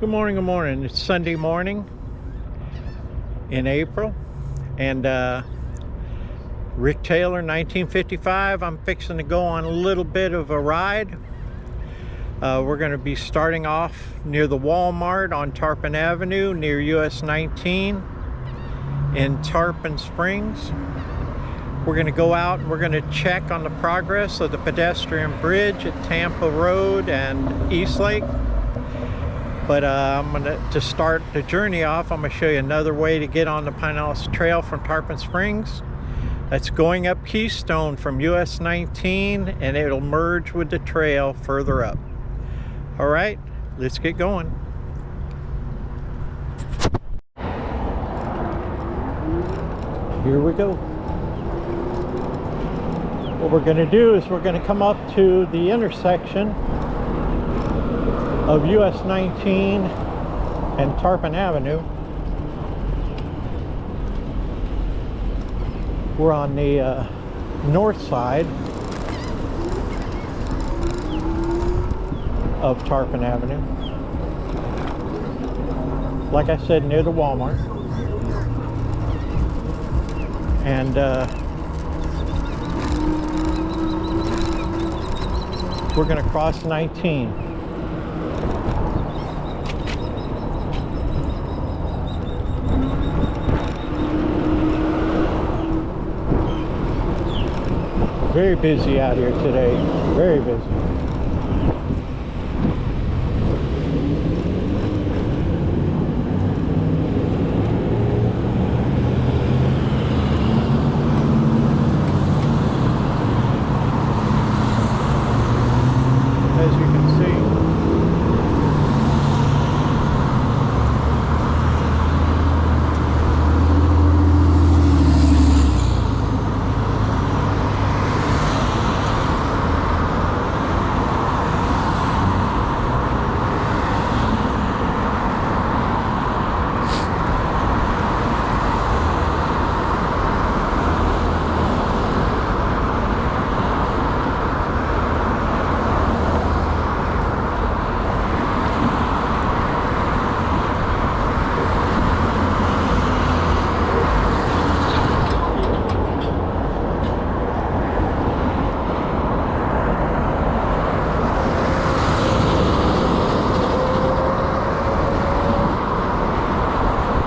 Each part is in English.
Good morning, good morning. It's Sunday morning in April, and Rick Taylor, 1955. I'm fixing to go on a little bit of a ride. We're going to be starting off near the Walmart on Tarpon Avenue near US 19 in Tarpon Springs. We're going to go out and we're going to check on the progress of the pedestrian bridge at Tampa Road and Eastlake. But to start the journey off, I'm going to show you another way to get on the Pinellas Trail from Tarpon Springs. That's going up Keystone from US 19, and it'll merge with the trail further up. All right, let's get going. Here we go. What we're going to do is we're going to come up to the intersection of US 19 and Tarpon Avenue. We're on the north side of Tarpon Avenue. Like I said, near the Walmart. And we're going to cross 19. Very busy out here today, very busy. As you can see,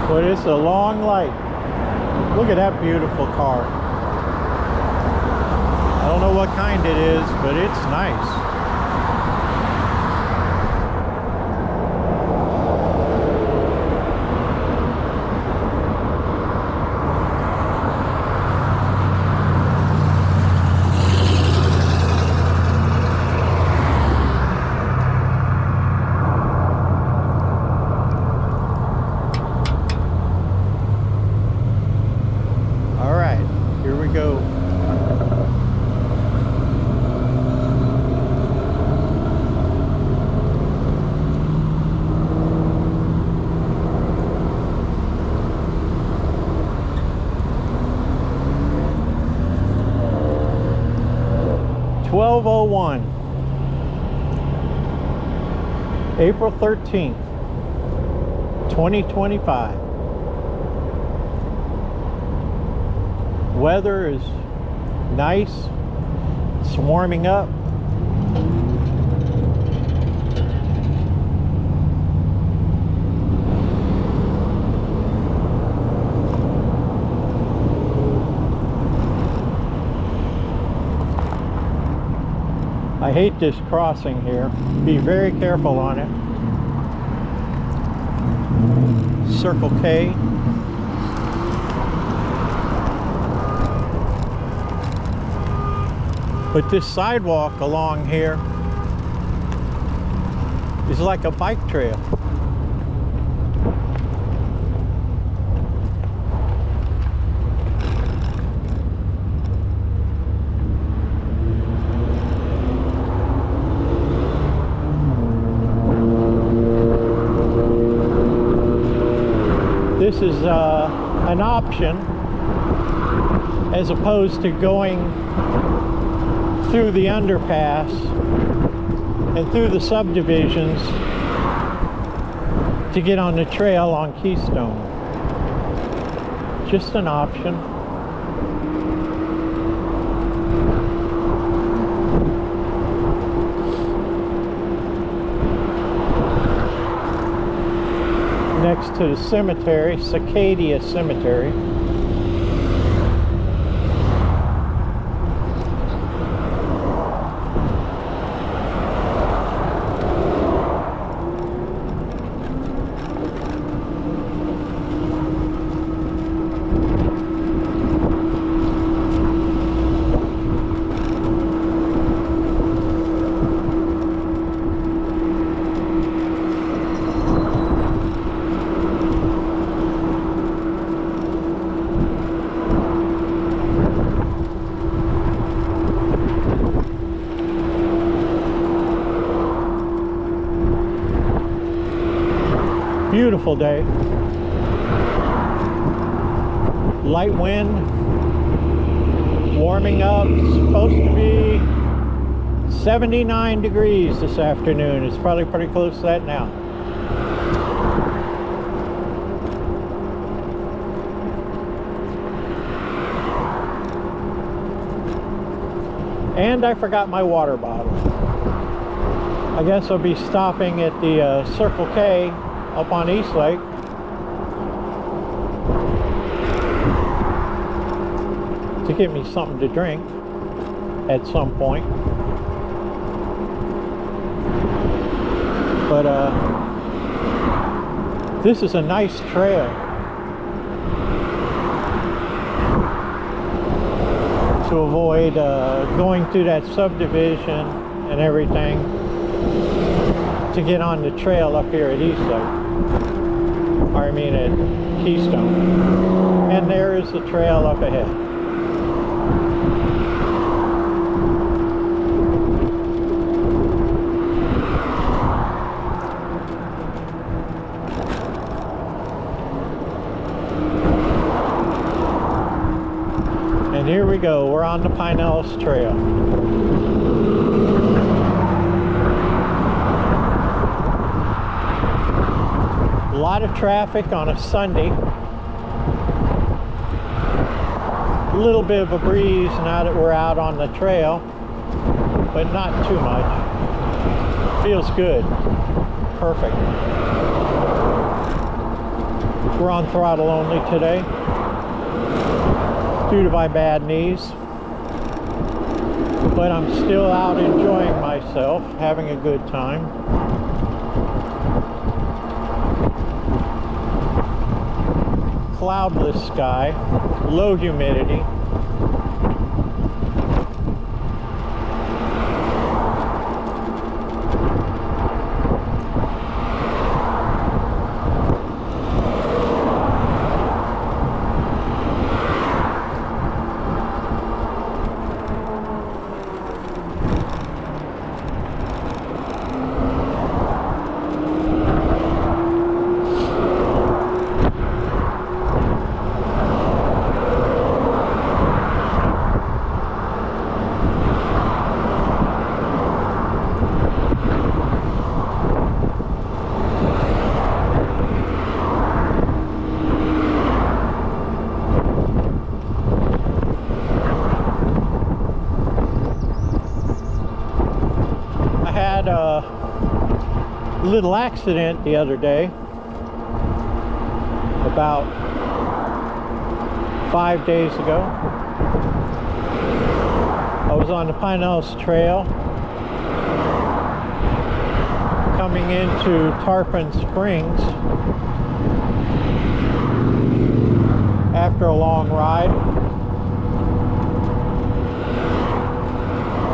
but it's a long light. Look at that beautiful car. I don't know what kind it is, but it's nice. Go. $12:01, April 13th, 2025. Weather is nice. It's warming up. I hate this crossing here. Be very careful on it. Circle K. But this sidewalk along here is like a bike trail. This is an option as opposed to going through the underpass and through the subdivisions to get on the trail on Keystone. Just an option. Next to the cemetery, Cicadia Cemetery. Beautiful day. Light wind, warming up. It's supposed to be 79 degrees this afternoon. It's probably pretty close to that now. And I forgot my water bottle. I guess I'll be stopping at the Circle K up on Eastlake. To get me something to drink at some point. But this is a nice trail to avoid going through that subdivision and everything to get on the trail up here at Eastlake. Or I mean at Keystone. And there is the trail up ahead. And here we go, we're on the Pinellas Trail. A lot of traffic on a Sunday. A little bit of a breeze now that we're out on the trail, but not too much. Feels good. Perfect. We're on throttle only today due to my bad knees, but I'm still out enjoying myself, having a good time. Cloudless sky, low humidity. Little accident the other day, about 5 days ago. I was on the Pinellas Trail coming into Tarpon Springs after a long ride.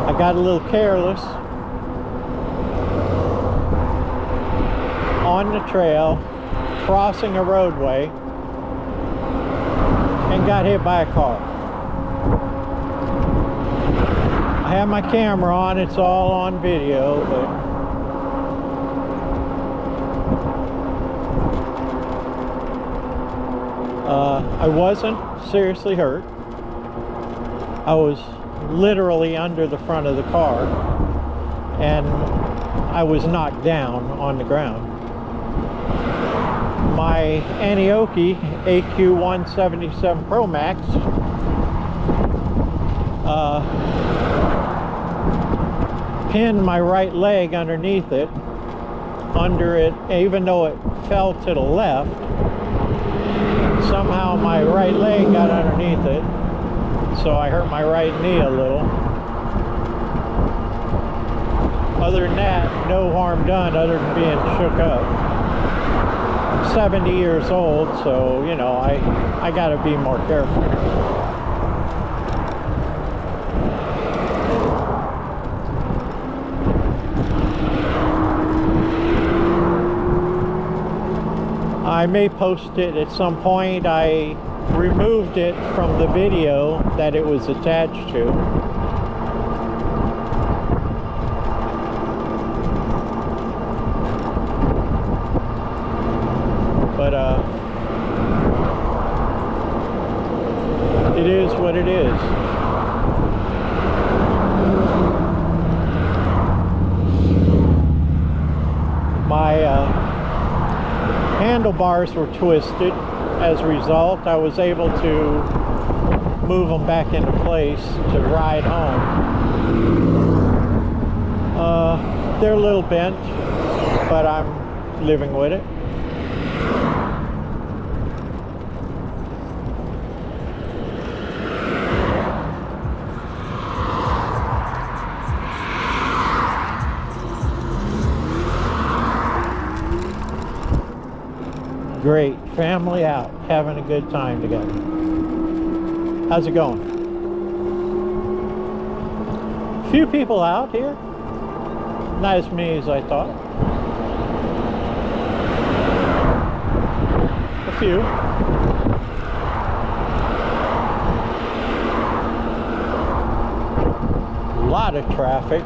I got a little careless on the trail, crossing a roadway, and got hit by a car. I have my camera on, it's all on video, but I wasn't seriously hurt. I was literally under the front of the car, and I was knocked down on the ground. my Antioche AQ177 Pro Max. Pinned my right leg underneath it, under it, even though it fell to the left. Somehow my right leg got underneath it, so I hurt my right knee a little. Other than that, no harm done other than being shook up. I'm 70 years old, so you know, I gotta be more careful. I may post it at some point. I removed it from the video that it was attached to. But it is what it is. My handlebars were twisted. As a result, I was able to move them back into place to ride home. They're a little bent, but I'm living with it. Great, family out, having a good time together. How's it going? Few people out here, not as many as I thought. A few. A lot of traffic.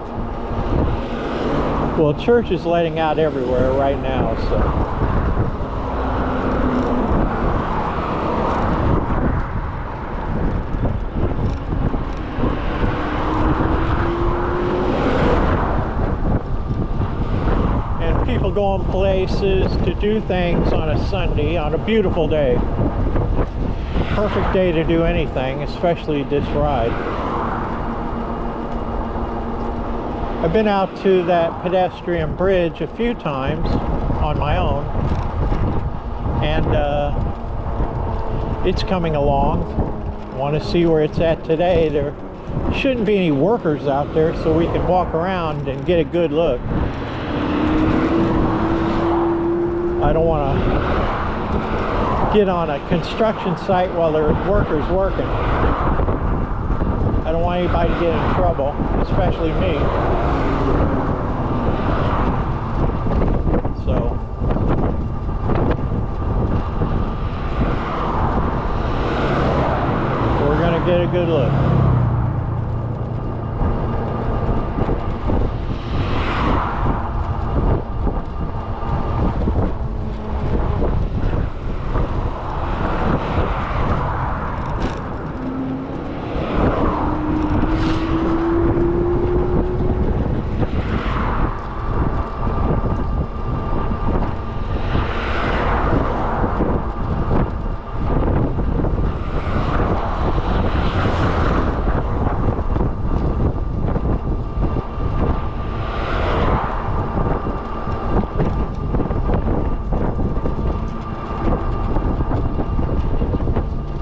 Well, church is letting out everywhere right now, so. Going places to do things on a Sunday, on a beautiful day. Perfect day to do anything, especially this ride. I've been out to that pedestrian bridge a few times on my own, and it's coming along. Want to see where it's at today. There shouldn't be any workers out there, so we can walk around and get a good look. I don't want to get on a construction site while there are workers working. I don't want anybody to get in trouble, especially me. So, we're going to get a good look.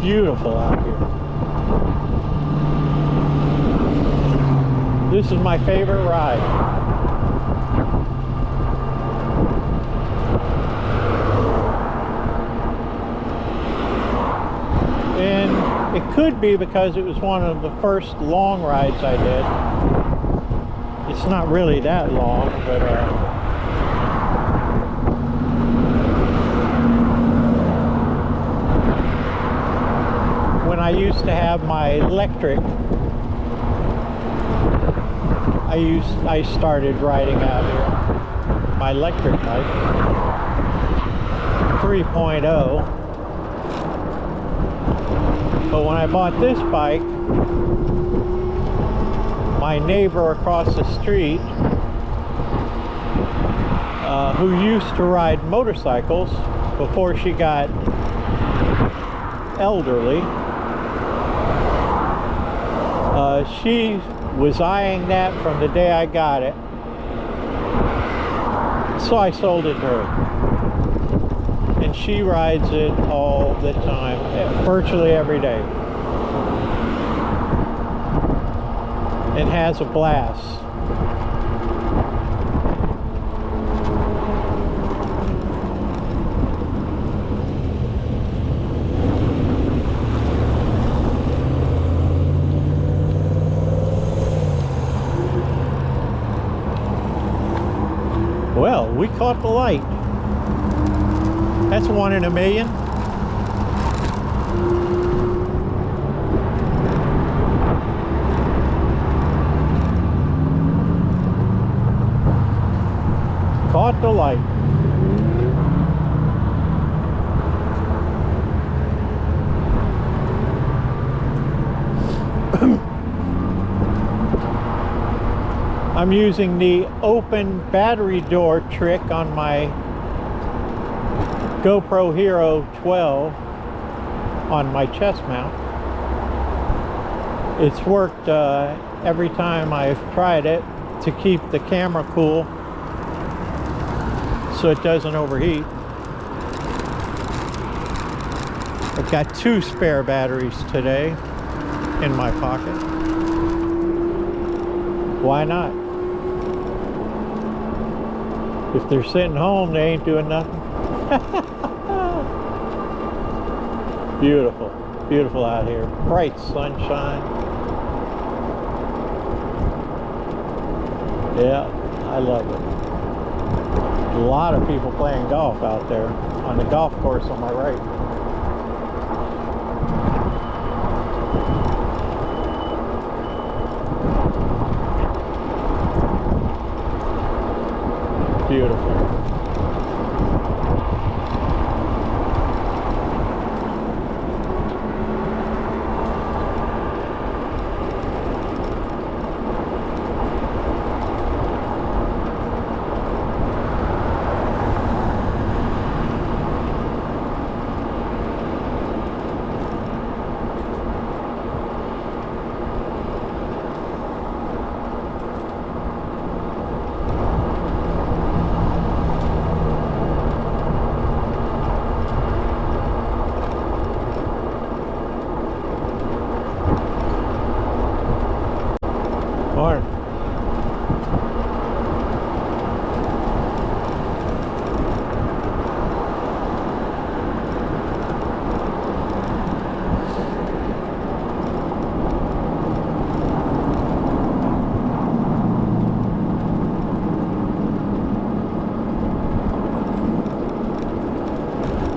Beautiful out here. This is my favorite ride. And it could be because it was one of the first long rides I did. It's not really that long, but when I used to have my electric, I started riding out here. My electric bike, 3.0. But when I bought this bike, my neighbor across the street, who used to ride motorcycles, before she got elderly. She was eyeing that from the day I got it, so I sold it to her, and she rides it all the time, virtually every day, and has a blast. Well, we caught the light. That's 1 in a million. Caught the light. I'm using the open battery door trick on my GoPro Hero 12 on my chest mount. It's worked every time I've tried it to keep the camera cool so it doesn't overheat. I've got 2 spare batteries today in my pocket. Why not? If they're sitting home, they ain't doing nothing. Beautiful, beautiful out here. Bright sunshine. Yeah, I love it. A lot of people playing golf out there on the golf course on my right. Beautiful. Morning.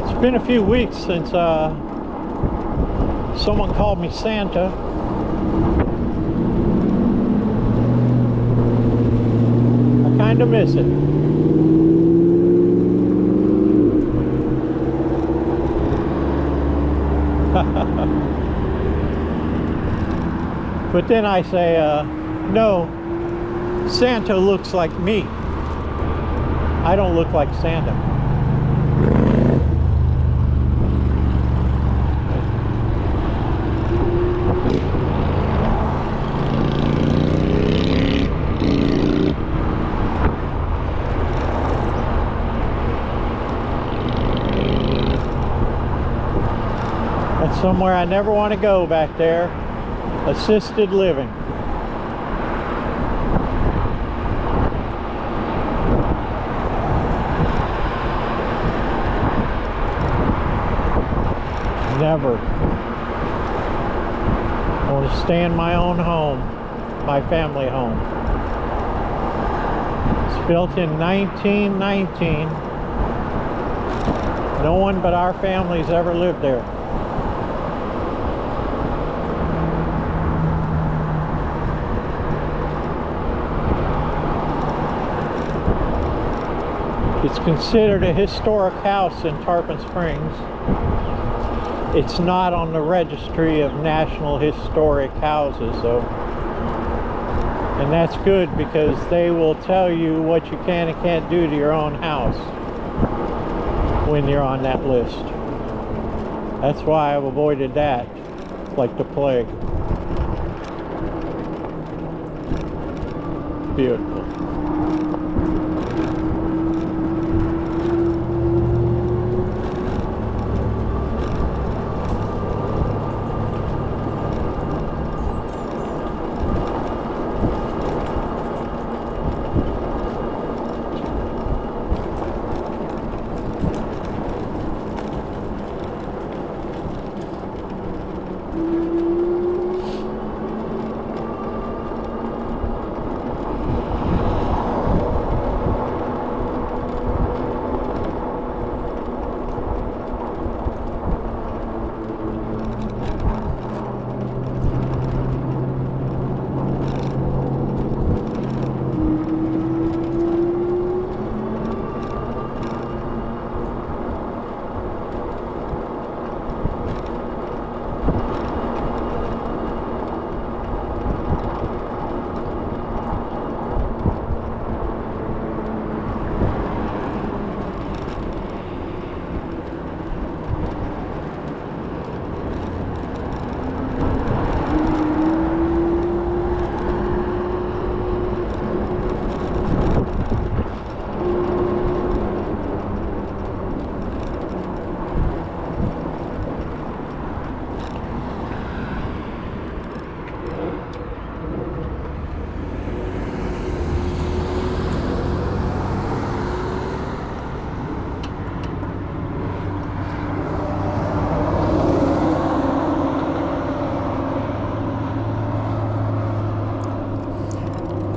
It's been a few weeks since someone called me Santa. Kind of miss it. But then I say, no, Santa looks like me. I don't look like Santa. Somewhere I never want to go back there. Assisted living. Never. I want to stay in my own home, my family home. It's built in 1919. No one but our family's ever lived there. It's considered a historic house in Tarpon Springs. It's not on the registry of National Historic Houses, though. And that's good because they will tell you what you can and can't do to your own house. when you're on that list. That's why I've avoided that like the plague. Beautiful.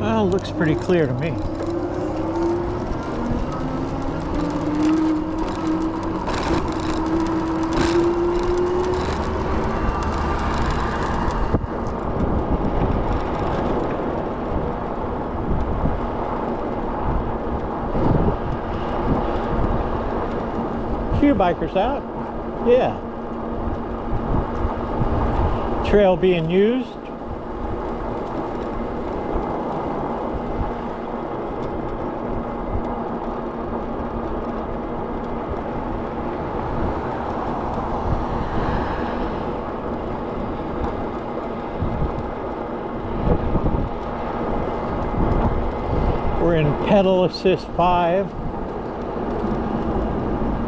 Well, looks pretty clear to me. Few bikers out. Yeah. Trail being used. We're in pedal assist 5,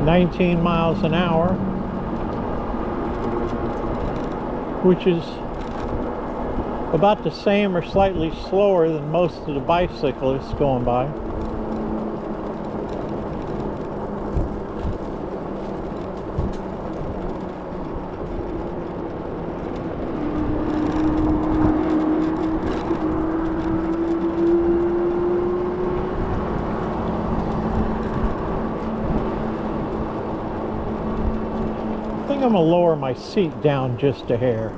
19 miles an hour, which is about the same or slightly slower than most of the bicyclists going by. I think I'm going to lower my seat down just a hair.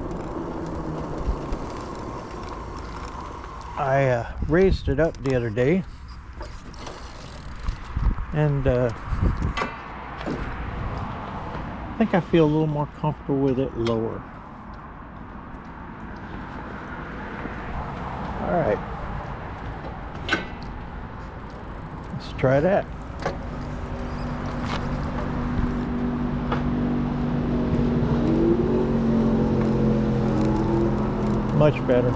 I raised it up the other day, and I think I feel a little more comfortable with it lower. All right, let's try that. Much better.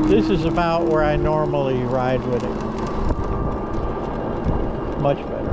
This is about where I normally ride with it. Much better.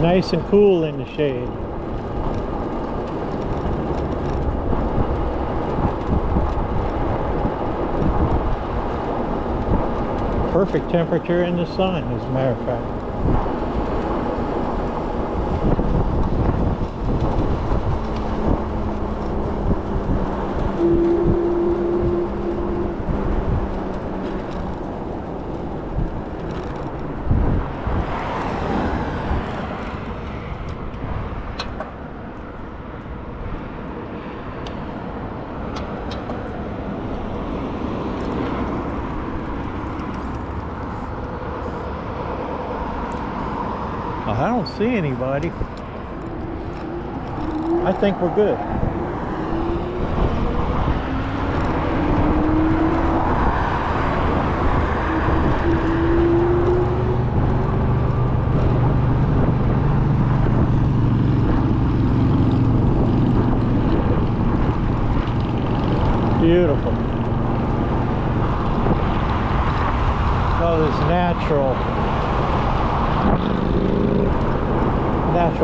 Nice and cool in the shade. Perfect temperature in the sun, as a matter of fact. I don't see anybody. I think we're good. Beautiful. Oh, this natural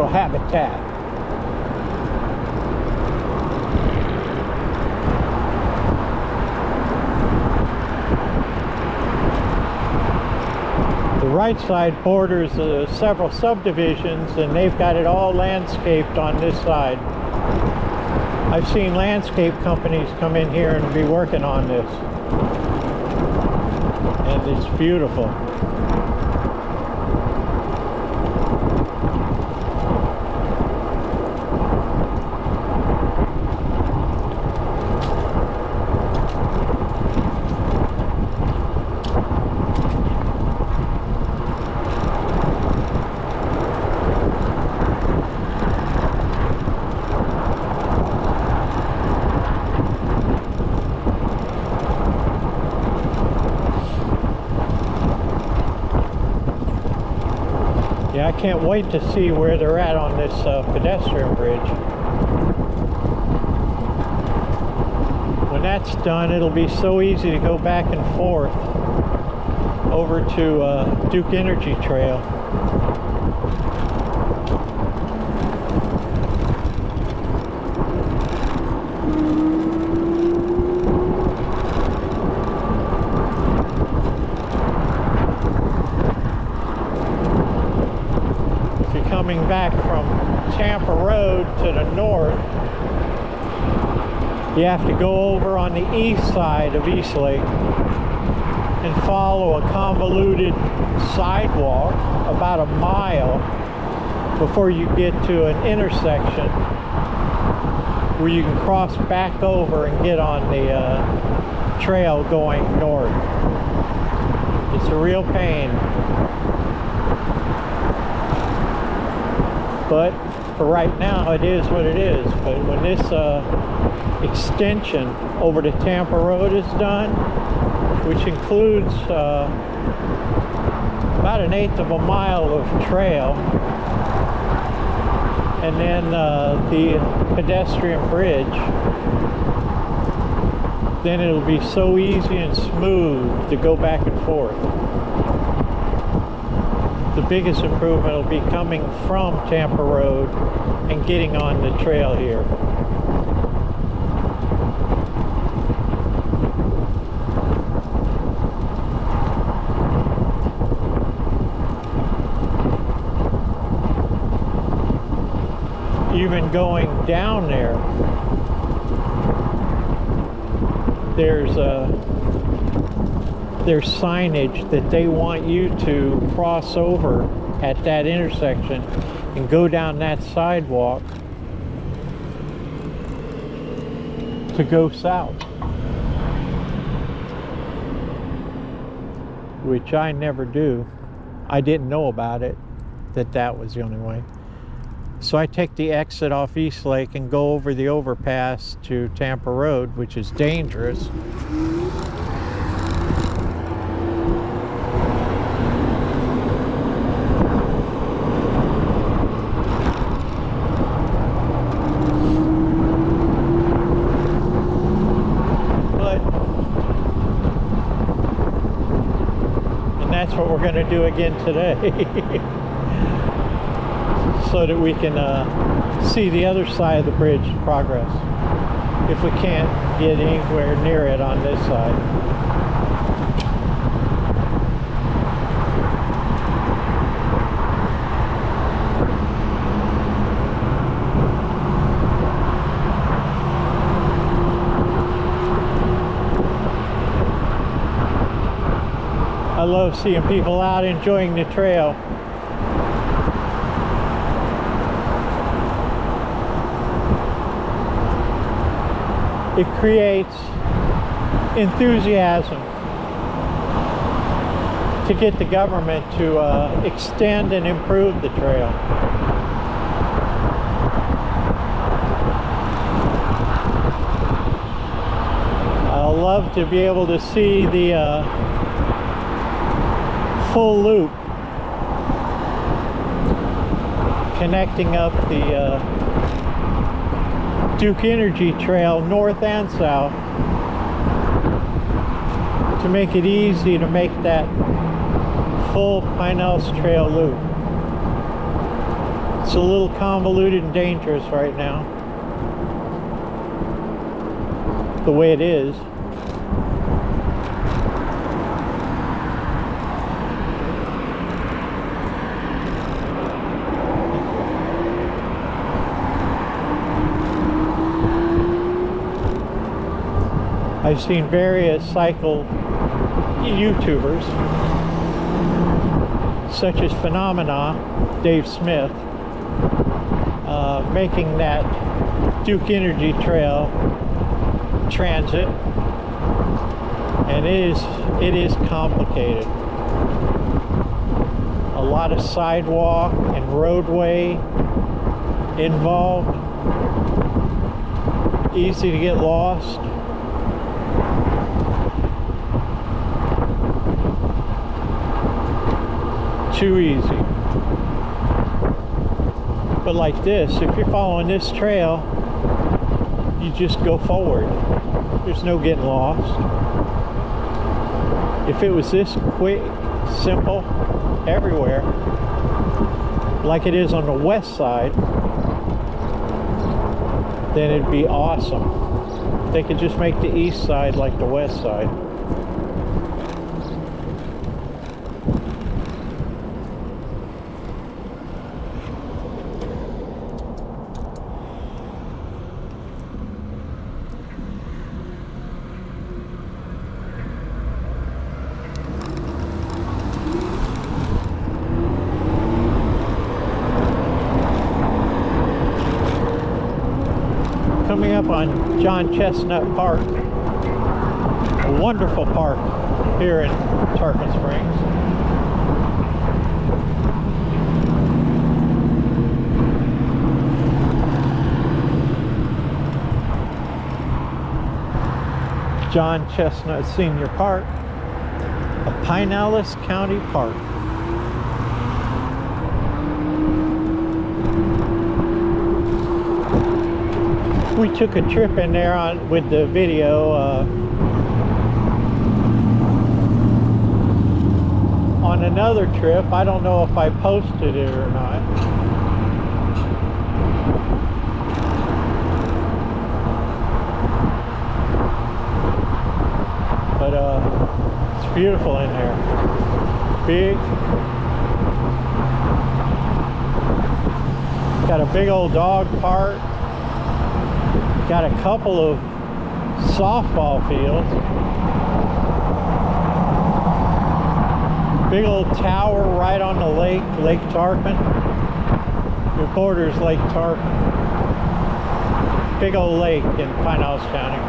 habitat. The right side borders several subdivisions, and they've got it all landscaped on this side. I've seen landscape companies come in here and be working on this, and it's beautiful. Yeah, I can't wait to see where they're at on this pedestrian bridge. When that's done, it'll be so easy to go back and forth over to Duke Energy Trail. Coming back from Tampa Road to the north, you have to go over on the east side of Eastlake and follow a convoluted sidewalk about a mile before you get to an intersection where you can cross back over and get on the trail going north. It's a real pain. But for right now, it is what it is. But when this extension over to Tampa Road is done, which includes about 1/8 of a mile of trail, and then the pedestrian bridge, then it'll be so easy and smooth to go back and forth. The biggest improvement will be coming from Tampa Road and getting on the trail here. Even going down there, there's signage that they want you to cross over at that intersection and go down that sidewalk to go south, which I never do. I didn't know about it, that was the only way. So I take the exit off Eastlake and go over the overpass to Tampa Road, which is dangerous. That's what we're going to do again today. So that we can see the other side of the bridge progress, if we can't get anywhere near it on this side. I love seeing people out enjoying the trail. It creates enthusiasm to get the government to extend and improve the trail. I love to be able to see the full loop connecting up the Duke Energy Trail north and south to make it easy to make that full Pinellas Trail loop. It's a little convoluted and dangerous right now, the way it is. I've seen various cycle YouTubers, such as Phenomena, Dave Smith, making that Duke Energy Trail transit, and it is complicated. A lot of sidewalk and roadway involved, easy to get lost. Too easy. But like this, if you're following this trail, you just go forward. There's no getting lost. If it was this quick, simple, everywhere, like it is on the west side, then it'd be awesome. They could just make the east side like the west side. Coming up on John Chestnut Park, a wonderful park here in Tarpon Springs. John Chestnut Senior Park, a Pinellas County park. We took a trip in there with the video on another trip. I don't know if I posted it or not. But it's beautiful in there. Big. Got a big old dog park. Got a couple of softball fields. Big old tower right on the lake, Lake Tarpon. It borders Lake Tarpon. Big old lake in Pinellas County.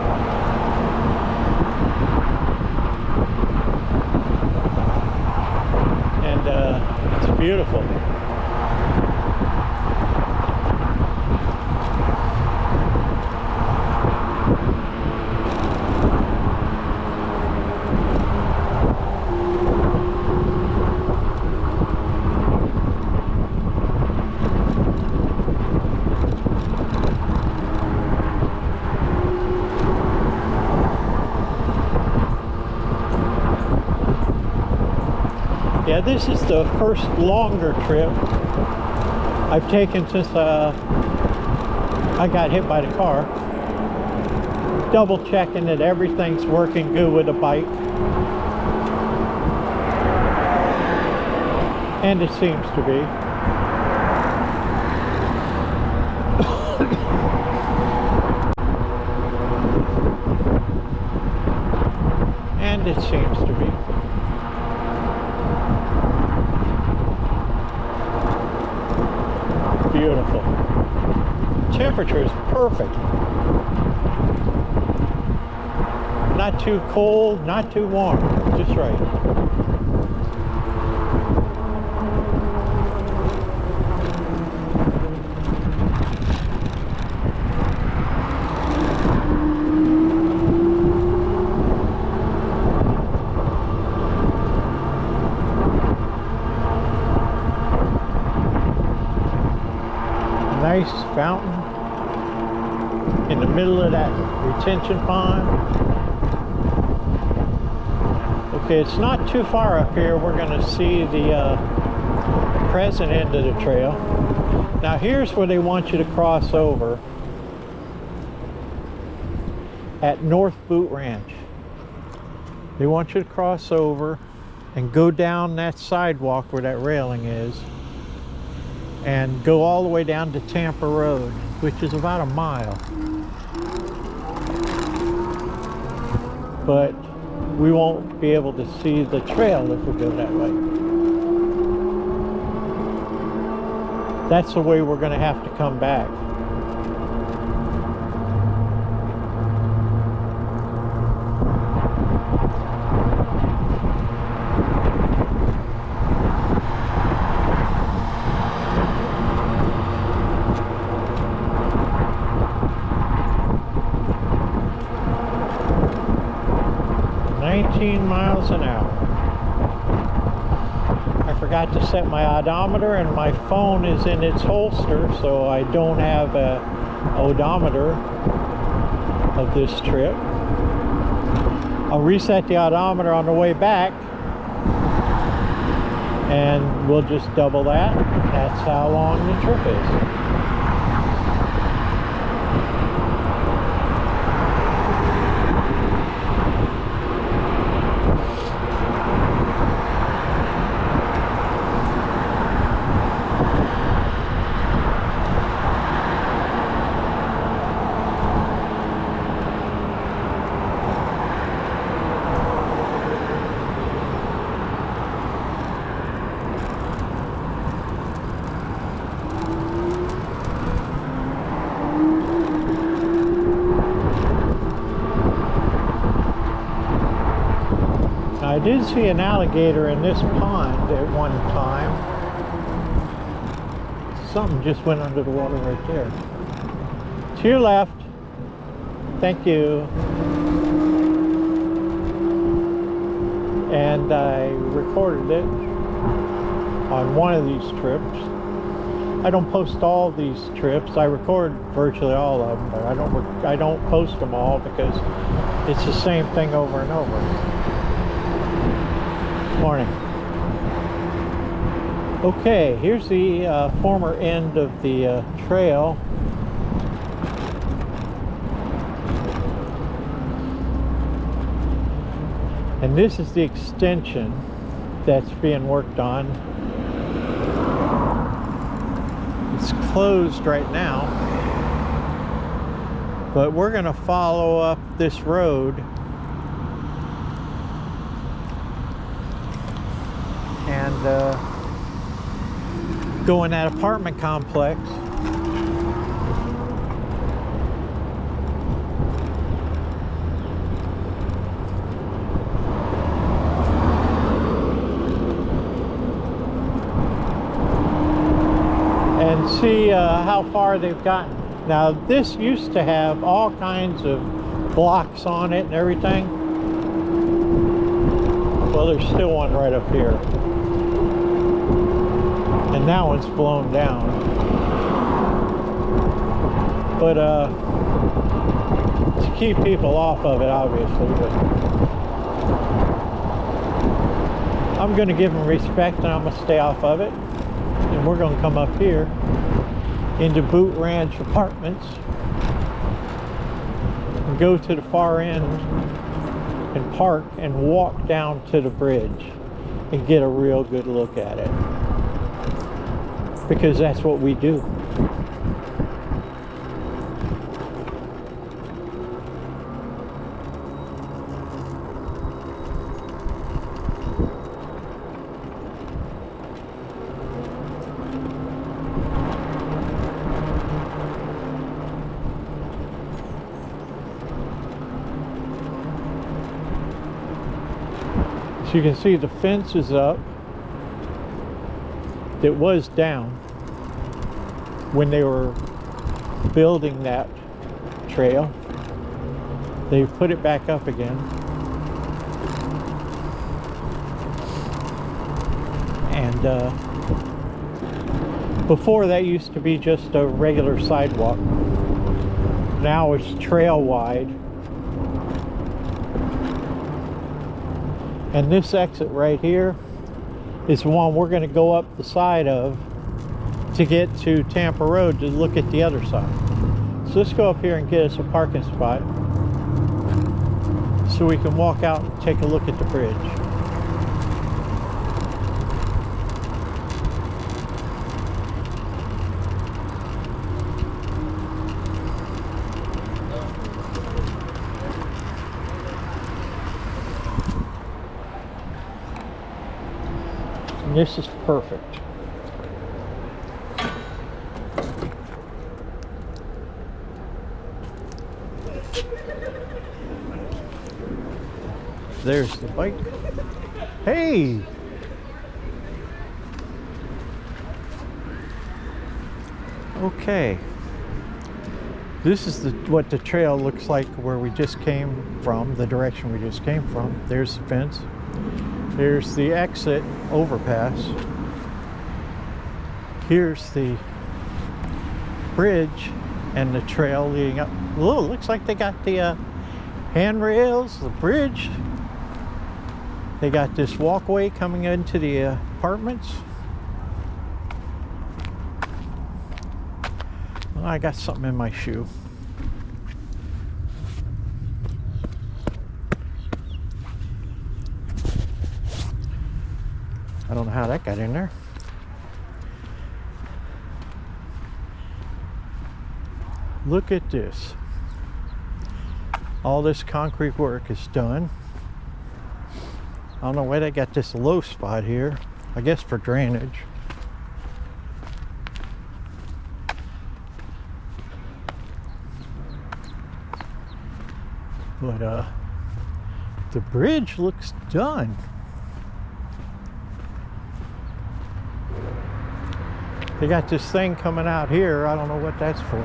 And it's beautiful. Yeah, this is the first longer trip I've taken since I got hit by the car. Double checking that everything's working good with the bike. And it seems to be. And it seems to be. Beautiful. Temperature is perfect. Not too cold, not too warm, just right. fountain in the middle of that retention pond. Okay, it's not too far up here. We're going to see the present end of the trail. Now here's where they want you to cross over at North Boot Ranch. They want you to cross over and go down that sidewalk where that railing is and go all the way down to Tampa Road, which is about a mile. But we won't be able to see the trail if we go that way. That's the way we're going to have to come back. Miles an hour. I forgot to set my odometer, and my phone is in its holster, so I don't have a odometer of this trip. I'll reset the odometer on the way back, and we'll just double that. That's how long the trip is. I did see an alligator in this pond at one time. Something just went under the water right there. To your left. Thank you. And I recorded it on one of these trips. I don't post all these trips. I record virtually all of them, but I don't post them all because it's the same thing over and over. Morning. Okay, here's the former end of the trail. And this is the extension that's being worked on. It's closed right now, but we're going to follow up this road and go in that apartment complex. And see how far they've gotten. Now this used to have all kinds of blocks on it and everything. Well, there's still one right up here. And that one's blown down. But to keep people off of it, obviously. But I'm going to give them respect and I'm going to stay off of it. And we're going to come up here into Boot Ranch Apartments and go to the far end and park and walk down to the bridge and get a real good look at it, because that's what we do. So you can see the fence is up. It was down when they were building that trail. They put it back up again. And Before, that used to be just a regular sidewalk. Now it's trail wide. And this exit right here is one we're going to go up the side of to get to Tampa Road to look at the other side. So let's go up here and get us a parking spot so we can walk out and take a look at the bridge. And this is perfect. There's the bike. Hey! Okay. This is what the trail looks like where we just came from, the direction we just came from. There's the fence. There's the exit overpass. Here's the bridge and the trail leading up. Oh, looks like they got the handrails, the bridge. They got this walkway coming into the apartments. Well, I got something in my shoe. I don't know how that got in there. Look at this. All this concrete work is done. I don't know why they got this low spot here. I guess for drainage. But the bridge looks done. They got this thing coming out here. I don't know what that's for.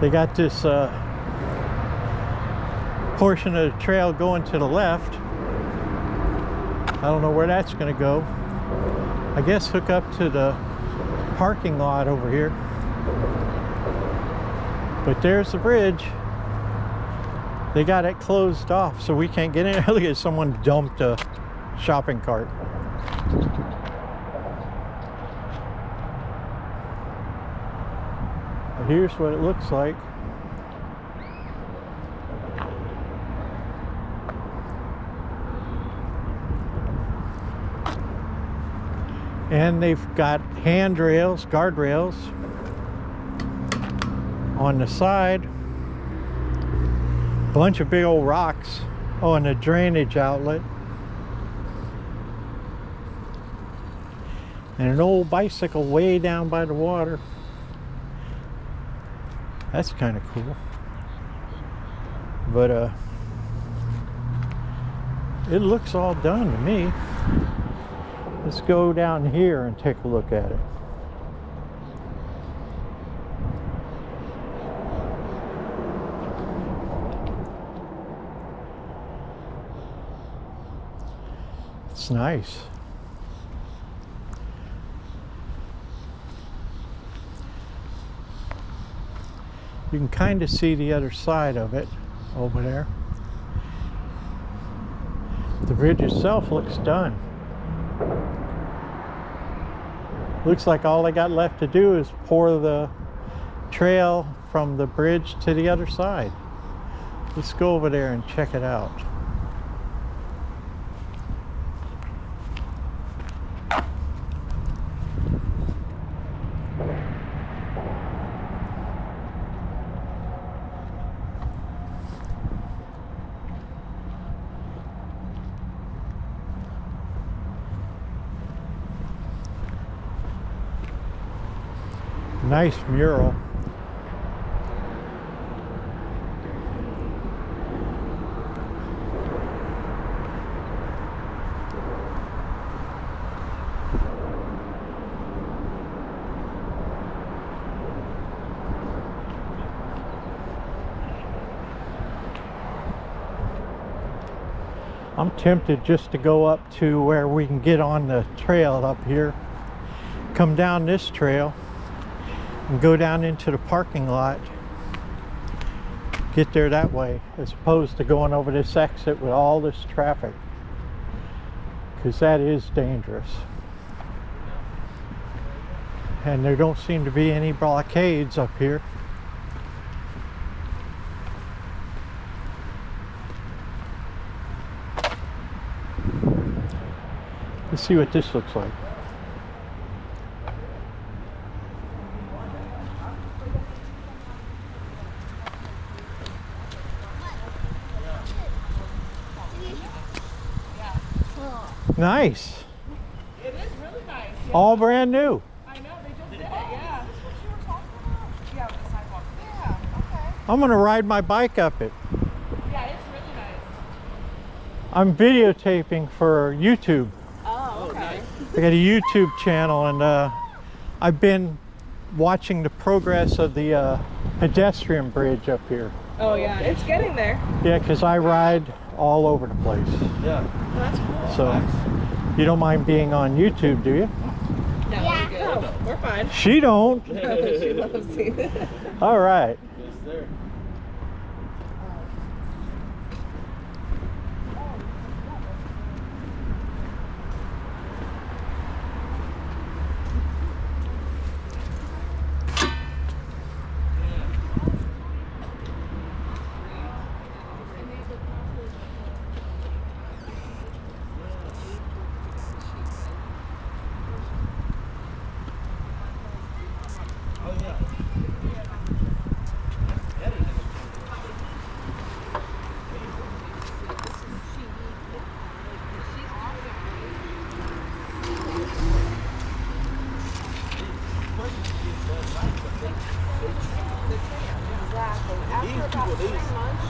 They got this portion of the trail going to the left. I don't know where that's going to go. I guess hook up to the parking lot over here. But there's the bridge. They got it closed off so we can't get in. Look at someone dumped a shopping cart. Here's what it looks like. And they've got handrails, guardrails on the side. Bunch of big old rocks. Oh, and a drainage outlet. And an old bicycle way down by the water. That's kind of cool. But it looks all done to me. Let's go down here and take a look at it. It's nice. You can kind of see the other side of it over there. The bridge itself looks done. Looks like all they got left to do is pour the trail from the bridge to the other side. Let's go over there and check it out. Nice mural. I'm tempted just to go up to where we can get on the trail up here, come down this trail and go down into the parking lot, get there that way, as opposed to going over this exit with all this traffic, because that is dangerous. And there don't seem to be any blockades up here. Let's see what this looks like. Nice. It is really nice. Yeah. All brand new. I know, they just did it, yeah. Is this what you were talking about? Yeah, with the sidewalk. Yeah, okay. I'm gonna ride my bike up it. Yeah, it's really nice. I'm videotaping for YouTube. Oh, okay. I got a YouTube channel, and I've been watching the progress of the pedestrian bridge up here. Oh, yeah, it's getting there. Yeah, because I ride all over the place. Yeah. Oh, that's cool. So you don't mind being on YouTube, do you? No, we're good. No, we're fine. She don't. She loves it. All right. Yes, sir.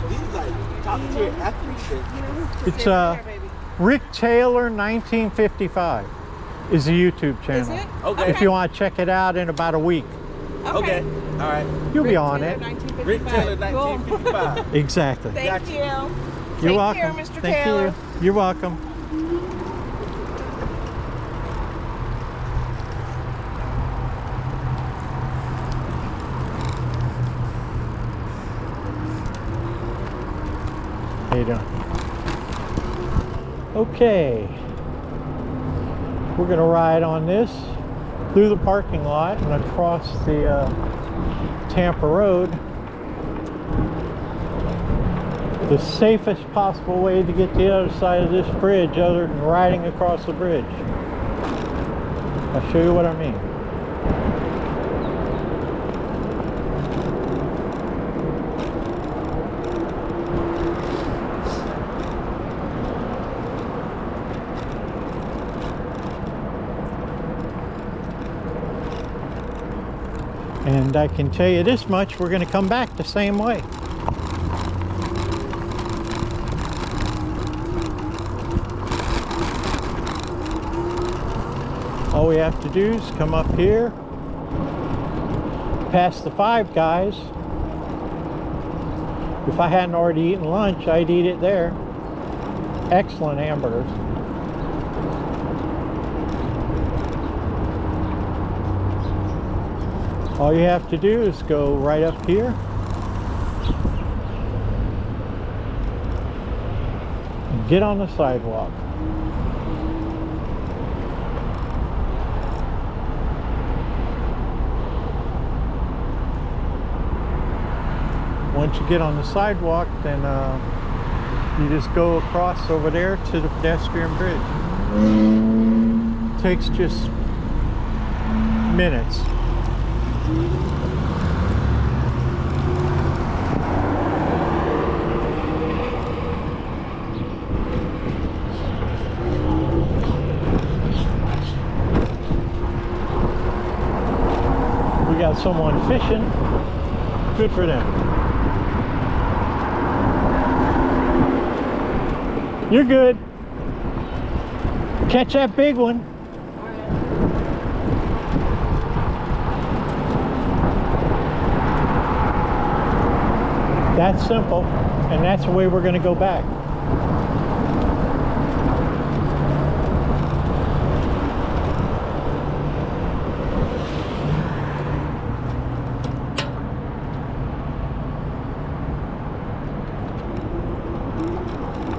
These like top tier athletes. It's Rick Taylor 1955 is the YouTube channel. Is it? Okay. If you want to check it out in about a week, Okay. All right. you'll be on it. Rick Taylor, 1955. Exactly. Thank Gotcha. you. You're Take welcome. care, Mr. Thank Taylor. you. You're welcome. How you doing? Okay. We're gonna ride on this through the parking lot and across the Tampa Road. The safest possible way to get to the other side of this bridge other than riding across the bridge. I'll show you what I mean. And I can tell you this much, we're going to come back the same way. All we have to do is come up here, past the Five Guys. If I hadn't already eaten lunch, I'd eat it there. Excellent hamburgers. All you have to do is go right up here and get on the sidewalk. Once you get on the sidewalk, then you just go across over there to the pedestrian bridge. It takes just minutes. We got someone fishing. Good for them. You're good. Catch that big one. That's simple, and that's the way we're going to go back.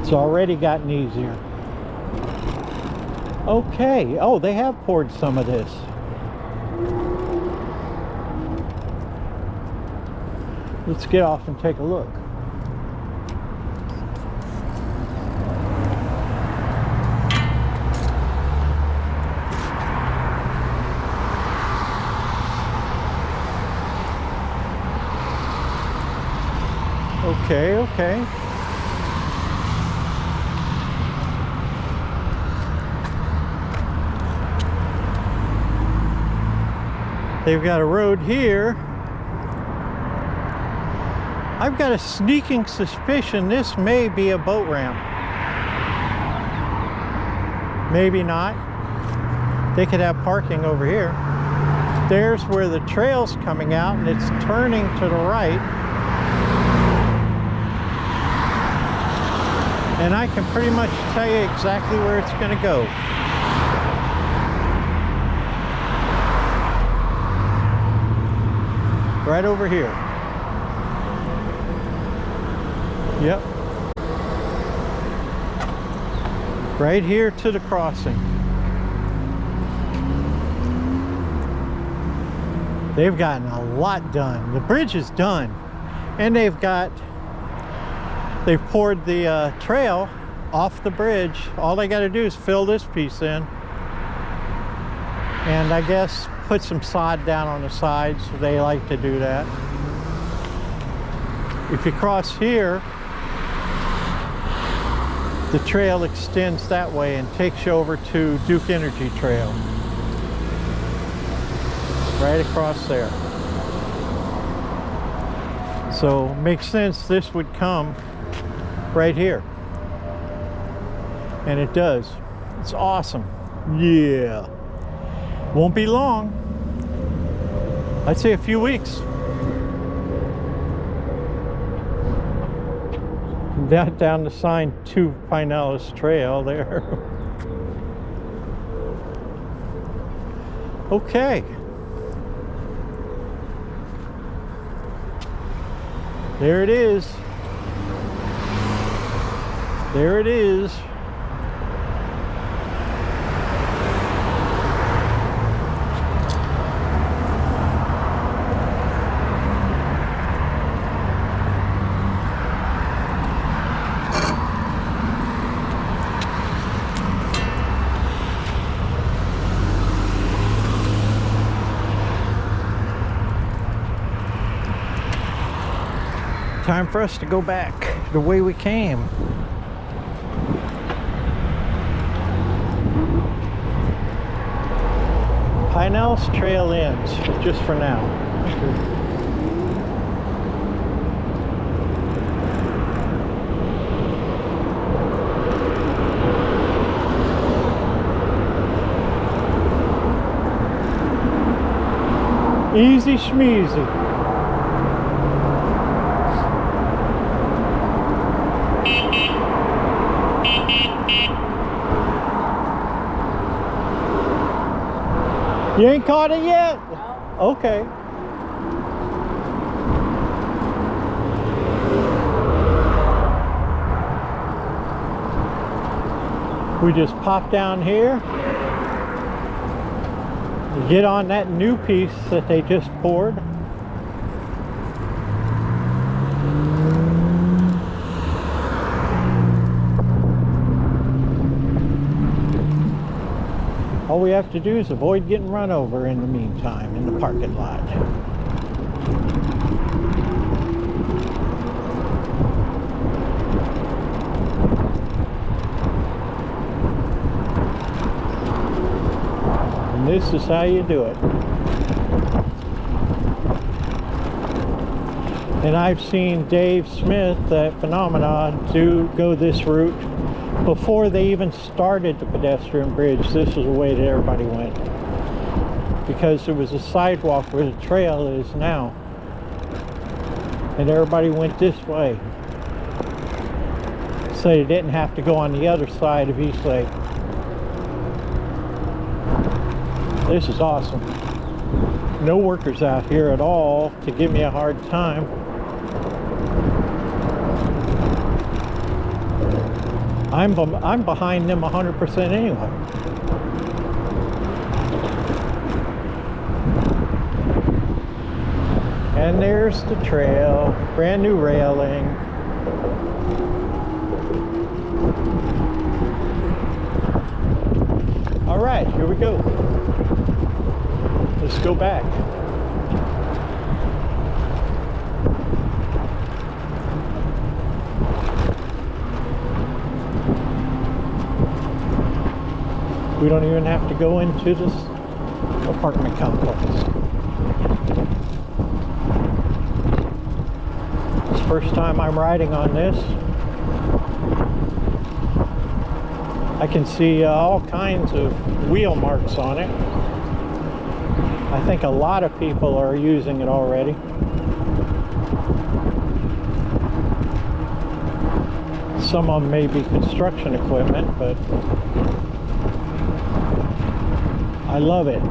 It's already gotten easier. Okay, oh, they have poured some of this. Let's get off and take a look. Okay, okay. They've got a road here. I've got a sneaking suspicion this may be a boat ramp. Maybe not. They could have parking over here. There's where the trail's coming out and it's turning to the right. And I can pretty much tell you exactly where it's going to go. Right over here. Yep. Right here to the crossing. They've gotten a lot done. The bridge is done. And they've poured the trail off the bridge. All they got to do is fill this piece in. And I guess put some sod down on the sides. So they like to do that. If you cross here, the trail extends that way and takes you over to Duke Energy Trail. Right across there. So makes sense this would come right here. And it does. It's awesome. Yeah. Won't be long. I'd say a few weeks. Down the sign to Pinellas Trail there. Okay. There it is. There it is. Time for us to go back the way we came. Pinellas Trail ends, just for now. Easy schmeezy. You ain't caught it yet? No. Okay. We just pop down here. Get on that new piece that they just poured. All we have to do is avoid getting run over in the meantime in the parking lot. And this is how you do it. And I've seen Dave Smith at Phenomenon go this route before they even started the pedestrian bridge. This is the way that everybody went, because there was a sidewalk where the trail is now, and everybody went this way so they didn't have to go on the other side of Eastlake. This is awesome. No workers out here at all to give me a hard time. I'm behind them 100% anyway. And there's the trail, brand new railing. All right, here we go. Let's go back. We don't even have to go into this apartment complex. It's the first time I'm riding on this. I can see all kinds of wheel marks on it. I think a lot of people are using it already. Some of them may be construction equipment, but I love it.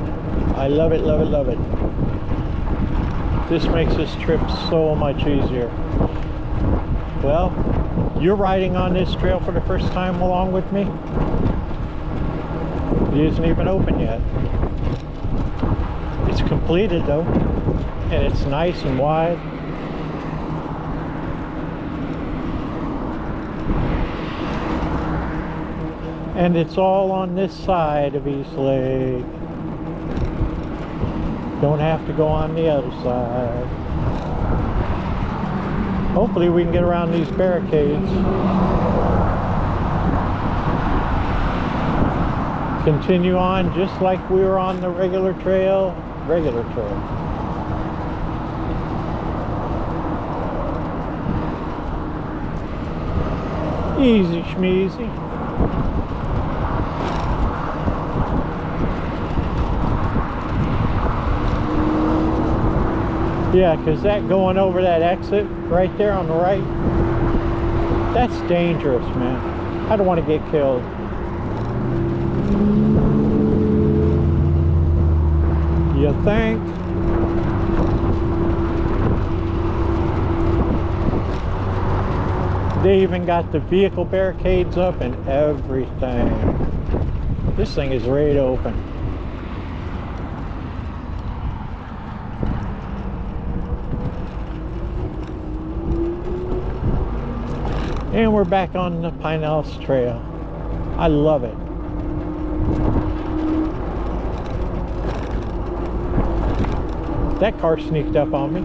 I love it, love it, love it. This makes this trip so much easier. Well, you're riding on this trail for the first time along with me. It isn't even open yet. It's completed though, and it's nice and wide. And it's all on this side of Eastlake. Don't have to go on the other side. Hopefully we can get around these barricades. Continue on just like we were on the regular trail. Easy schmeezy. Yeah, because that going over that exit right there on the right, that's dangerous, man. I don't want to get killed. You think? They even got the vehicle barricades up and everything. This thing is ready to open. And we're back on the Pinellas Trail. I love it. That car sneaked up on me.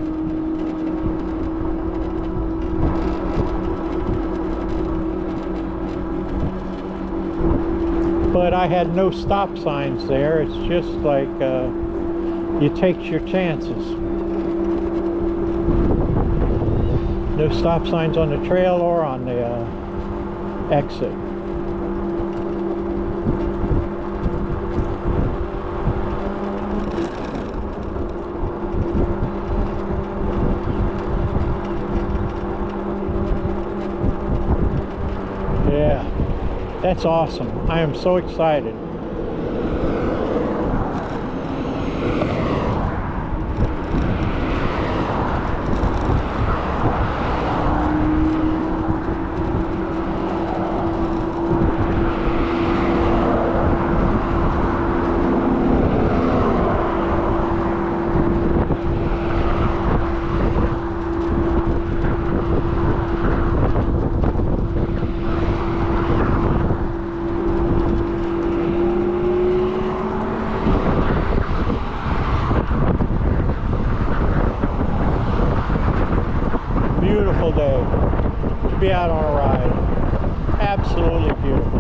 But I had no stop signs there. It's just like you take your chances. No stop signs on the trail or on the exit. Yeah, that's awesome. I am so excited. Beautiful day to be out on a ride. Absolutely beautiful.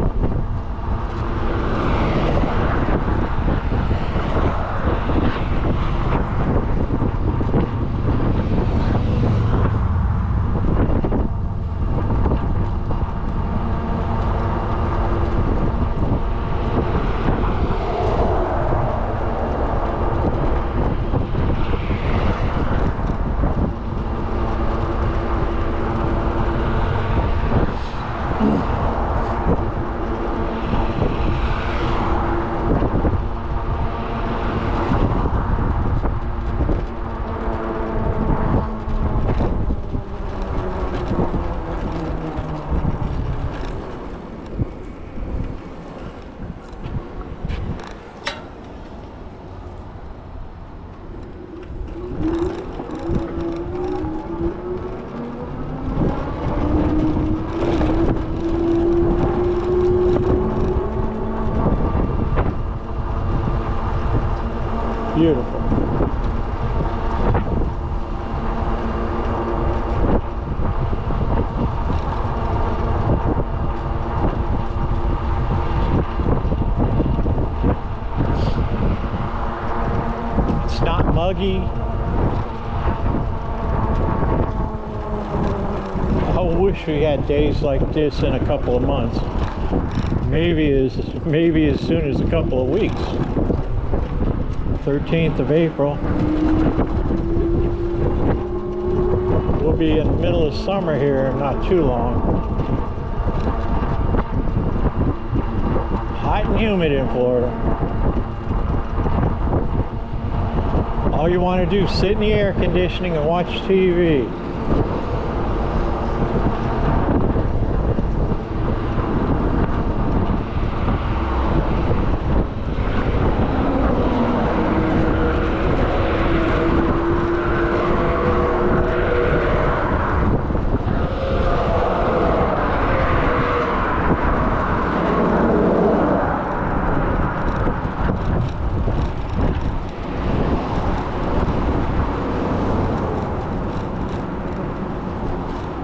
muggy. I wish we had days like this in a couple of months. Maybe as soon as a couple of weeks. 13th of April. We'll be in the middle of summer here in not too long. Hot and humid in Florida. All you want to do is sit in the air conditioning and watch TV.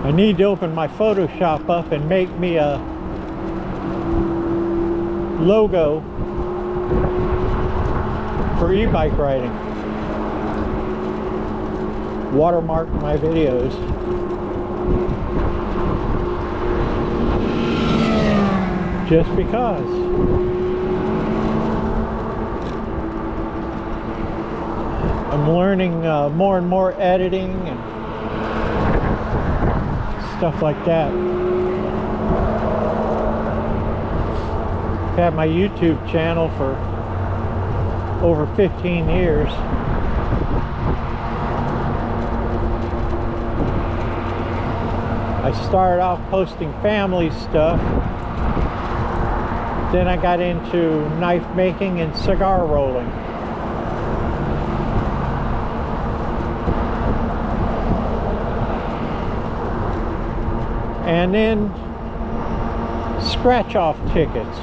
I need to open my Photoshop up and make me a logo for e-bike riding. Watermark my videos. Just because. I'm learning more and more editing and stuff like that. I've had my YouTube channel for over 15 years. I started off posting family stuff. Then I got into knife making and cigar rolling. And then scratch off tickets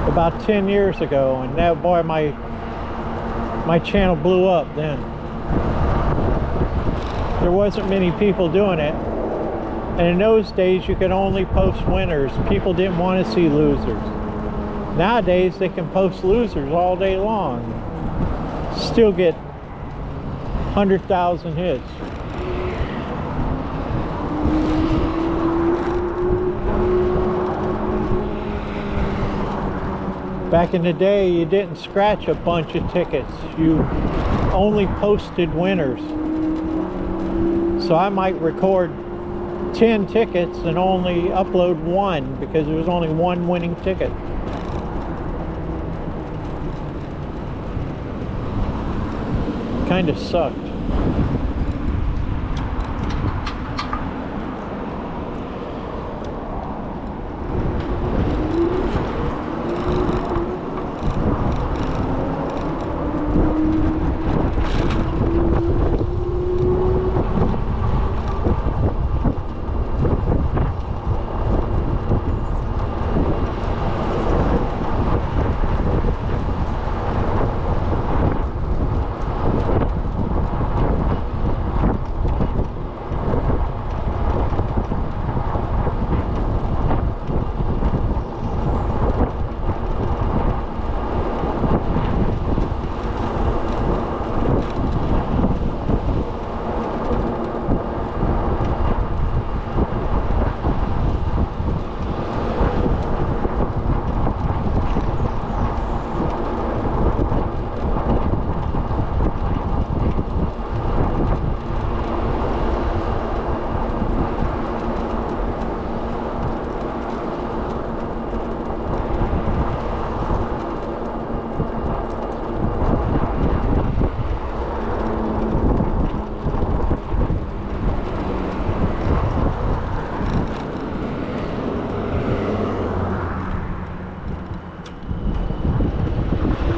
about 10 years ago, and that boy, my channel blew up then. There wasn't many people doing it, and in those days you could only post winners. People didn't want to see losers. Nowadays they can post losers all day long, still get 100,000 hits. Back in the day, you didn't scratch a bunch of tickets. You only posted winners. So I might record 10 tickets and only upload one because there was only one winning ticket. Kind of sucked.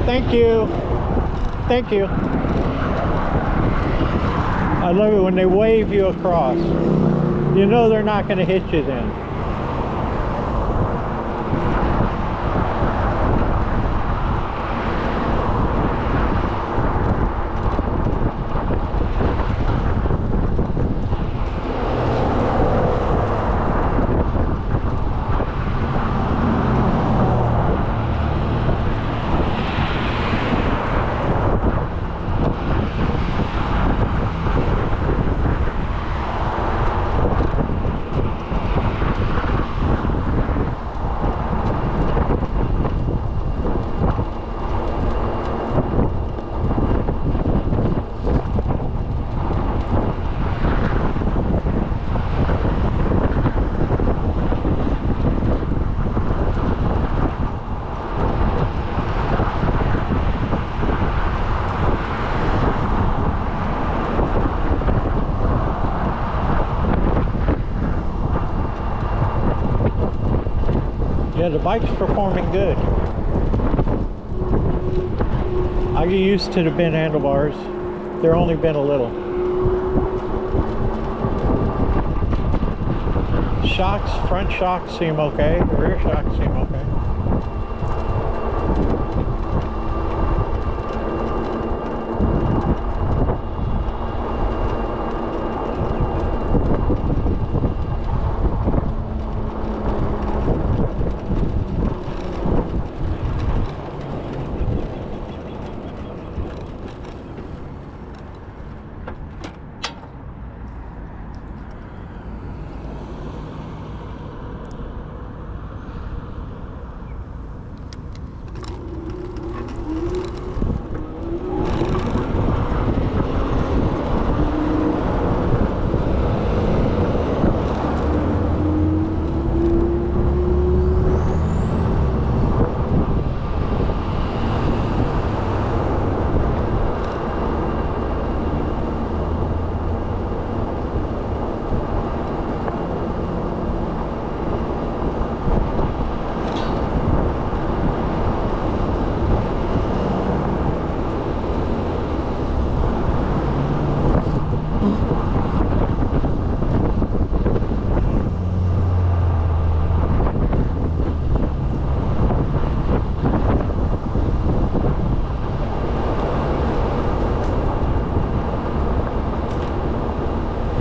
Thank you. Thank you. I love it when they wave you across. You know they're not going to hit you then. Yeah, the bike's performing good. I get used to the bent handlebars. They're only bent a little. Shocks, front shocks seem okay. The rear shocks seem okay.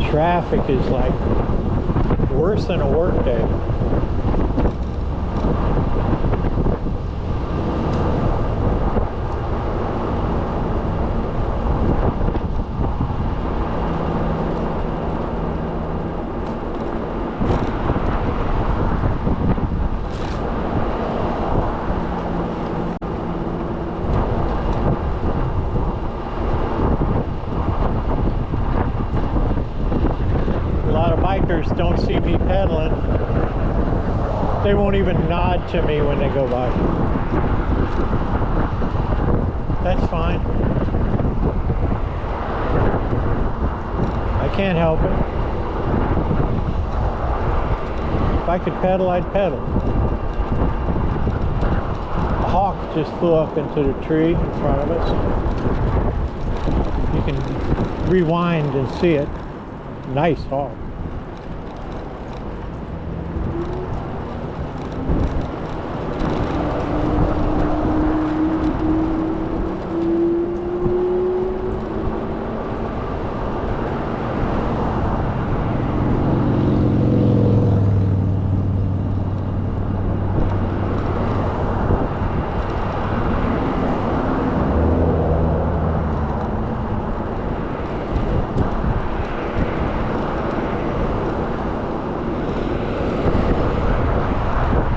Traffic is like worse than a work day. Bikers don't see me pedaling. They won't even nod to me when they go by. That's fine. I can't help it. If I could pedal, I'd pedal. A hawk just flew up into the tree in front of us. You can rewind and see it. Nice hawk.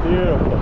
Beautiful.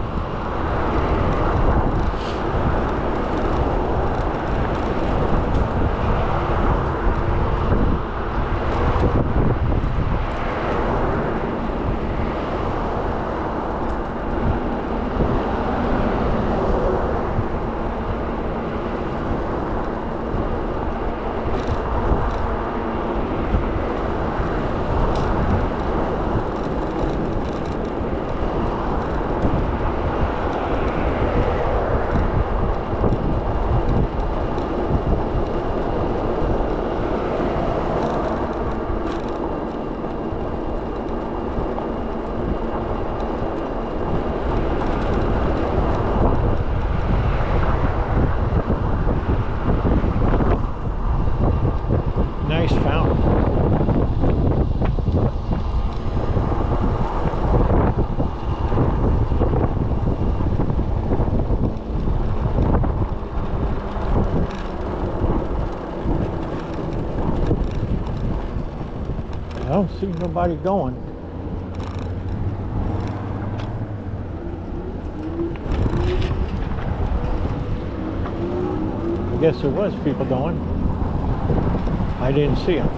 Nice fountain. I don't see nobody going. I guess there was people going. I didn't see them.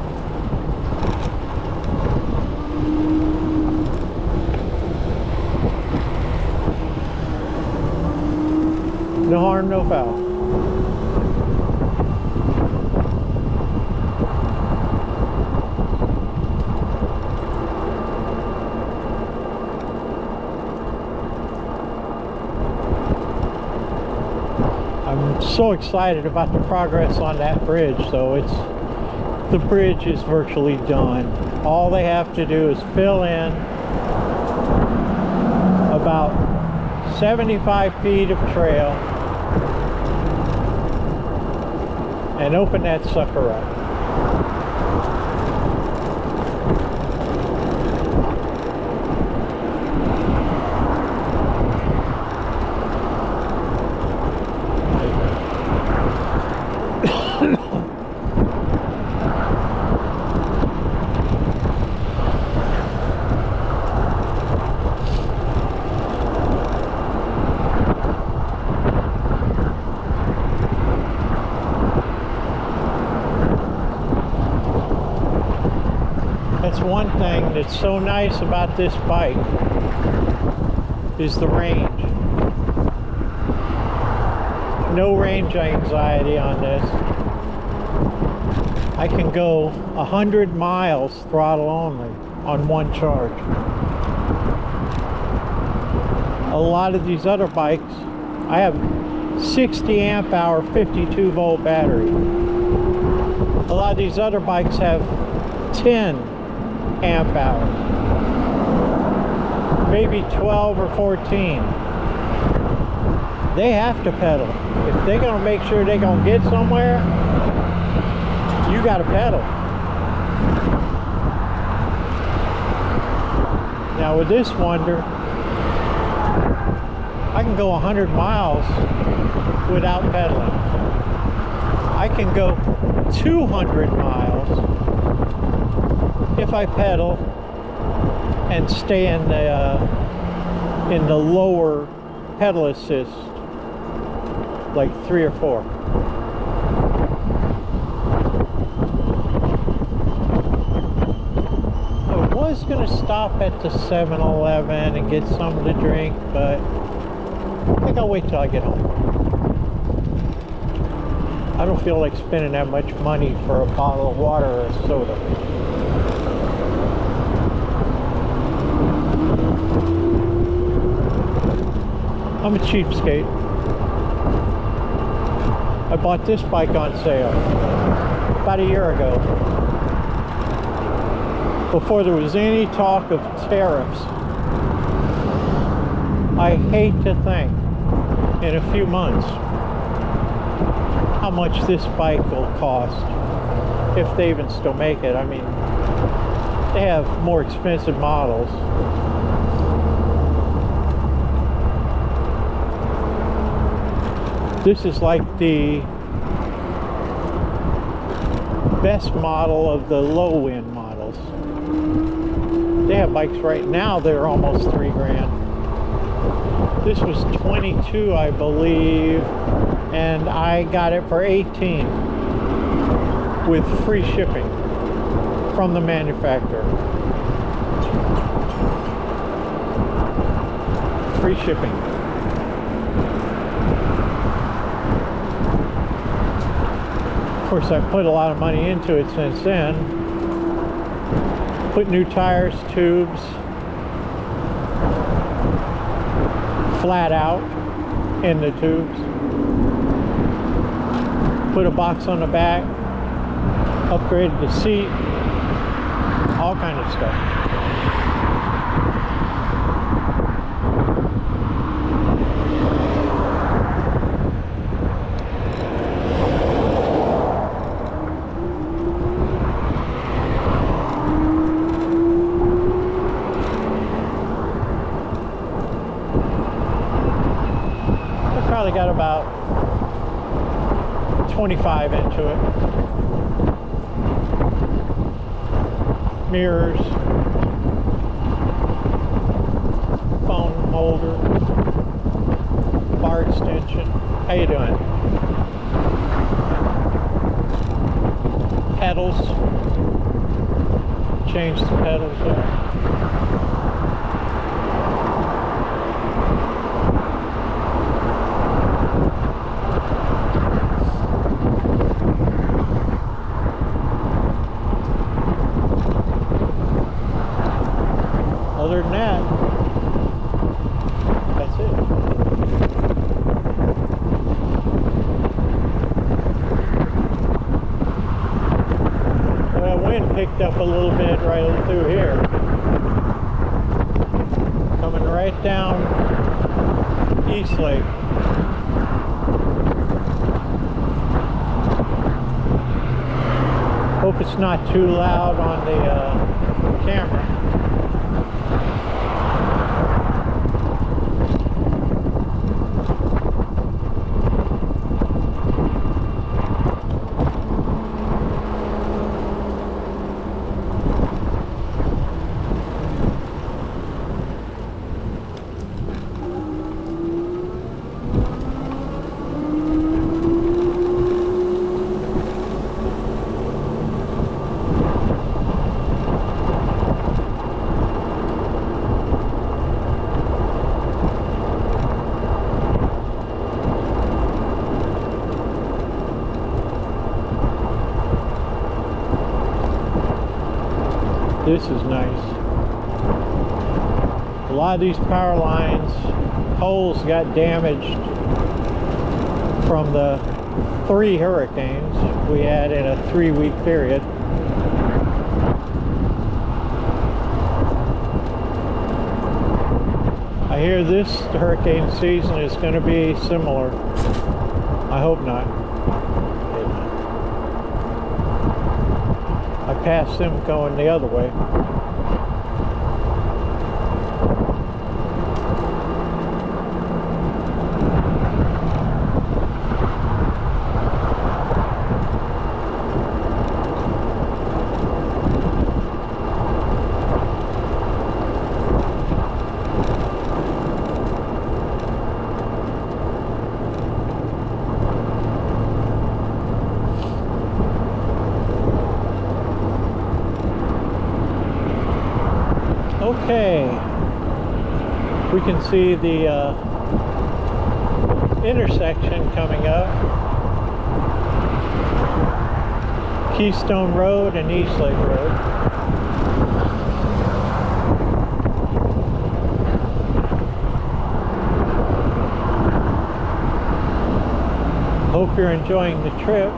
No harm, no foul. So excited about the progress on that bridge, though. The bridge is virtually done. All they have to do is fill in about 75 feet of trail and open that sucker up. That's one thing that's so nice about this bike is the range. No range anxiety on this. I can go 100 miles throttle only on one charge. A lot of these other bikes, I have 60 amp hour 52 volt battery. A lot of these other bikes have 10 amp hours, maybe 12 or 14. They have to pedal. If they're gonna make sure they're gonna get somewhere, you gotta pedal. Now with this Wonder, I can go 100 miles without pedaling. I can go 200 miles if I pedal and stay in the lower pedal assist, like 3 or 4. I was gonna stop at the 7-Eleven and get something to drink, but I think I'll wait till I get home. I don't feel like spending that much money for a bottle of water or a soda. I'm a cheapskate. I bought this bike on sale about a year ago, before there was any talk of tariffs. I hate to think in a few months how much this bike will cost, if they even still make it. I mean, they have more expensive models. This is like the best model of the low-end models. They have bikes right now that are almost $3,000. This was 22, I believe, and I got it for 18 with free shipping from the manufacturer. Free shipping. Of course, I've put a lot of money into it since then. Put new tires, tubes, flat out in the tubes. Put a box on the back, upgraded the seat, all kind of stuff. Probably got about 25 into it. Mirrors, phone holder, bar extension. How you doing? Pedals. Change the pedals there. Other than that, that's it. picked up a little bit right through here. Coming right down Eastlake. Hope it's not too loud on the camera. This is nice. A lot of these power lines, poles got damaged from the 3 hurricanes we had in a 3-week period. I hear this hurricane season is going to be similar. I hope not. I passed them going the other way. Okay, we can see the intersection coming up. Keystone Road and Eastlake Road. Hope you're enjoying the trip.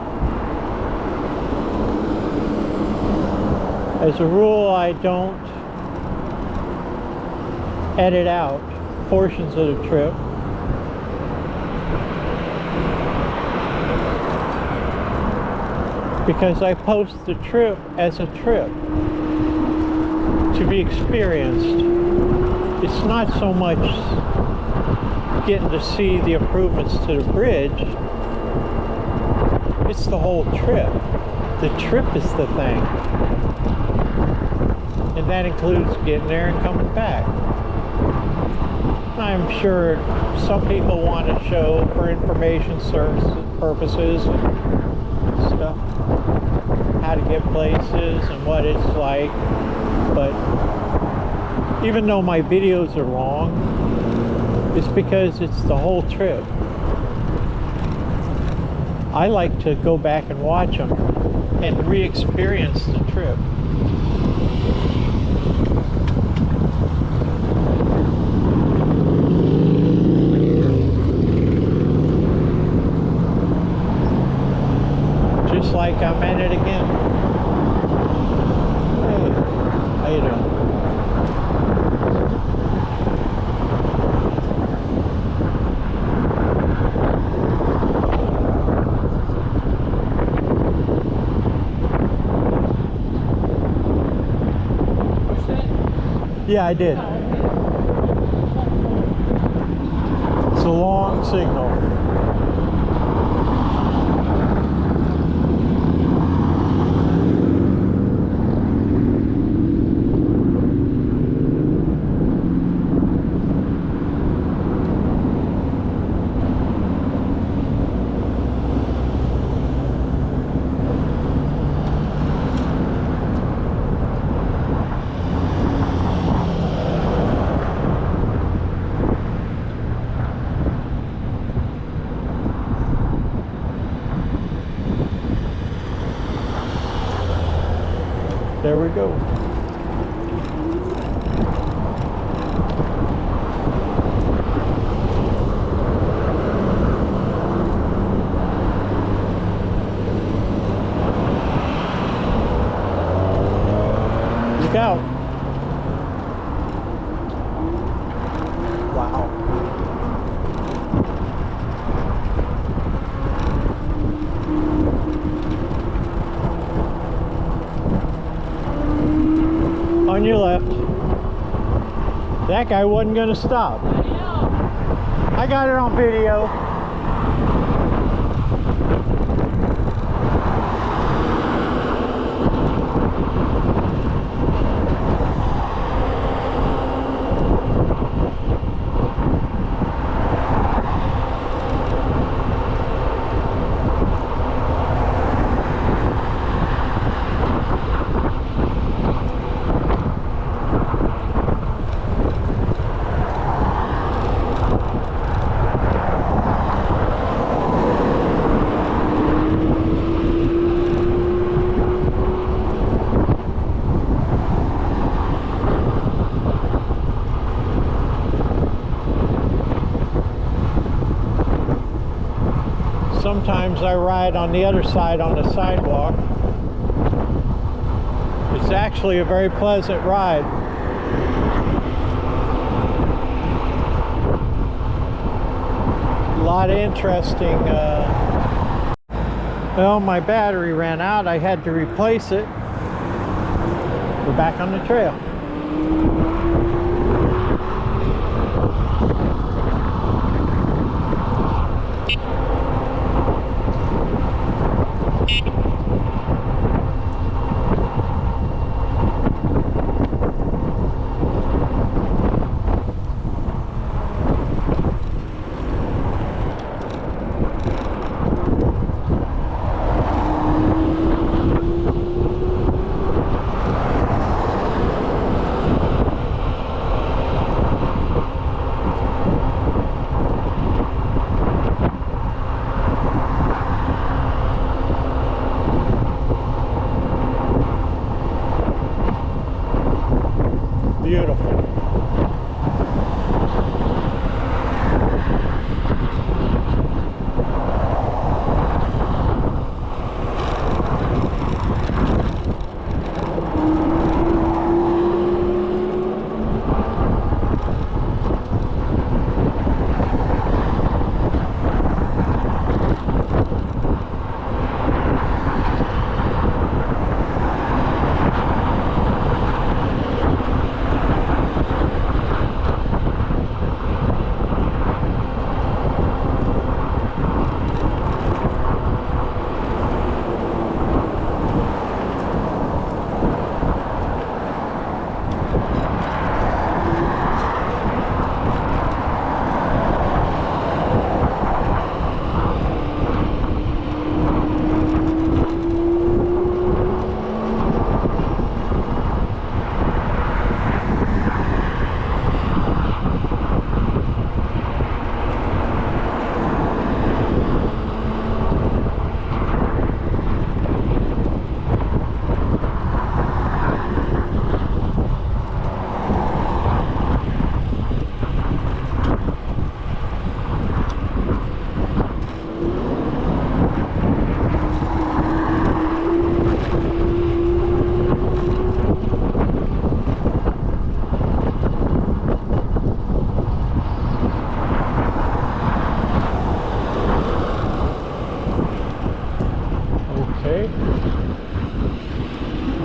As a rule, I don't edit out portions of the trip. Because I post the trip as a trip to be experienced. It's not so much getting to see the improvements to the bridge, it's the whole trip. The trip is the thing. And that includes getting there and coming back. I'm sure some people want to show for information service purposes and stuff, how to get places and what it's like. But even though my videos are long, it's because it's the whole trip. I like to go back and watch them and re-experience the trip. Like I'm at it again. Hey, how you doing? Yeah, I did. It's a long signal. There we go. Look out. Wow. On your left. That guy wasn't going to stop. I got it on video. Sometimes I ride on the other side on the sidewalk. It's actually a very pleasant ride. A lot of interesting. Well, my battery ran out. I had to replace it. We're back on the trail. Beautiful.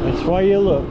That's why you look.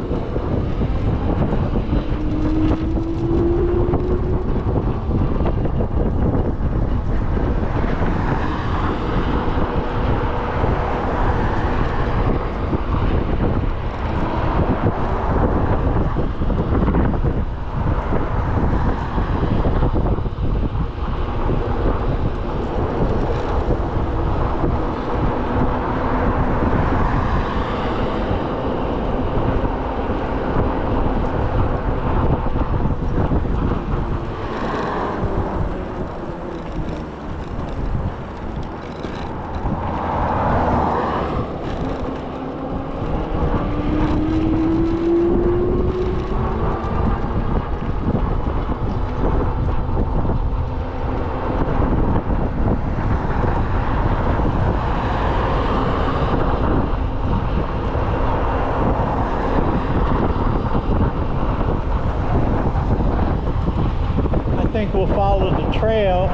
think we'll follow the trail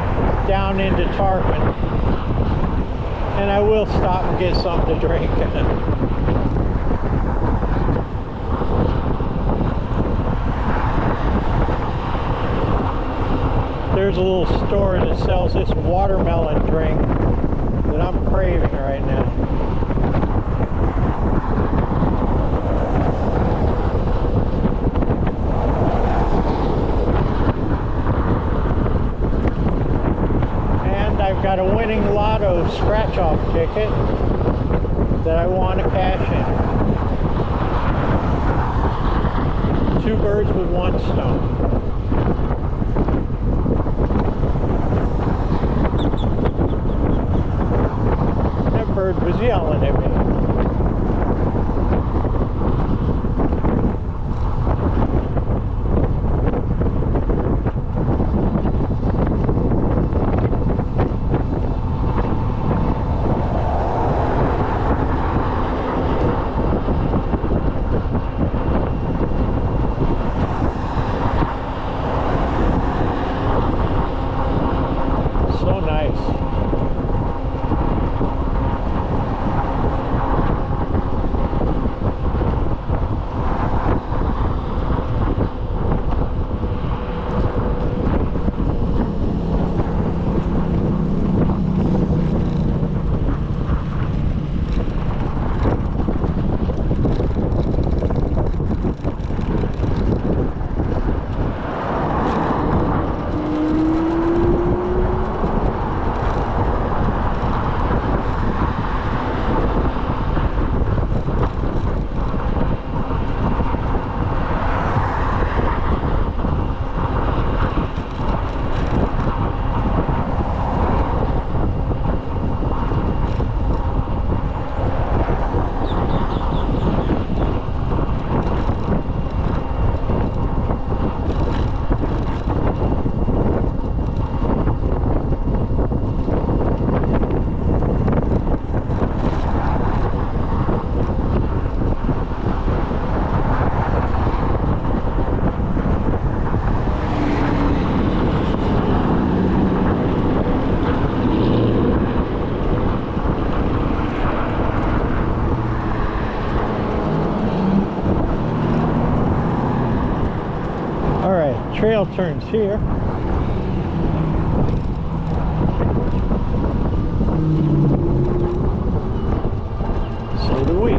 down into Tarpon. And I will stop and get something to drink. There's a little store that sells this watermelon drink that I'm craving right now. And I've got a winning lotto scratch-off ticket that I want to cash in. Two birds with one stone. Bird was yelling at me. So nice. Trail turns here. So do we.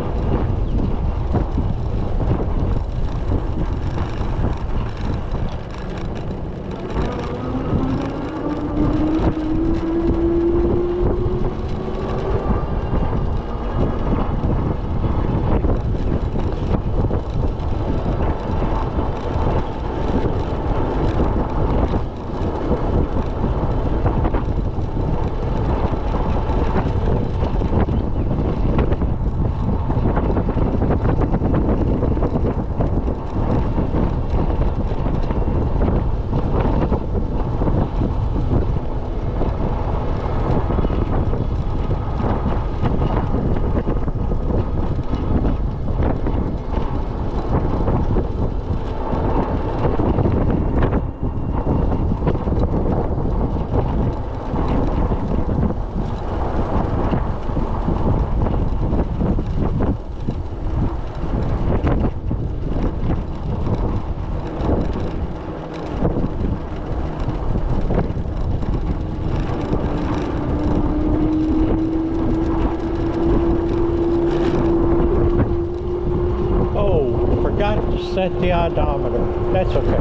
Set the odometer. That's okay.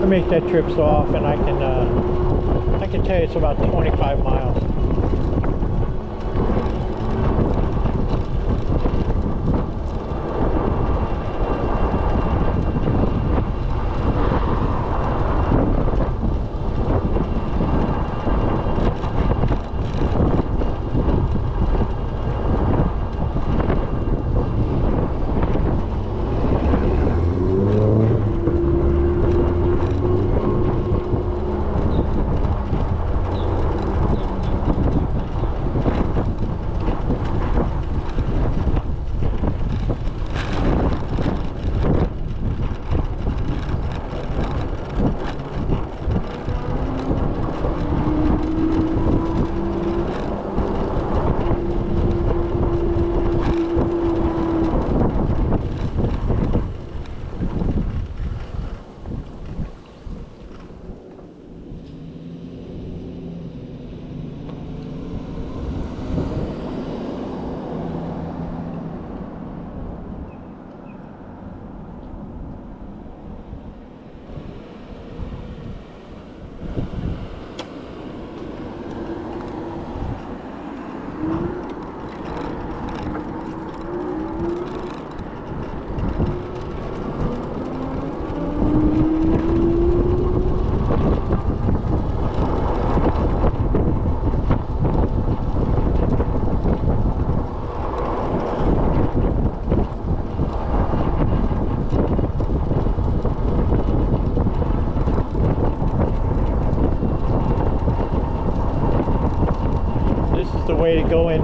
I make that trip so often I can tell you it's about 25 miles.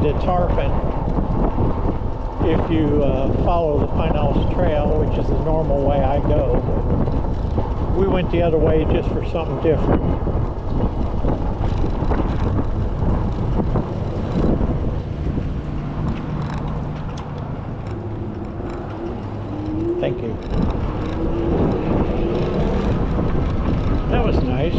to Tarpon if you follow the Pinellas Trail, which is the normal way I go. We went the other way just for something different. Thank you. That was nice.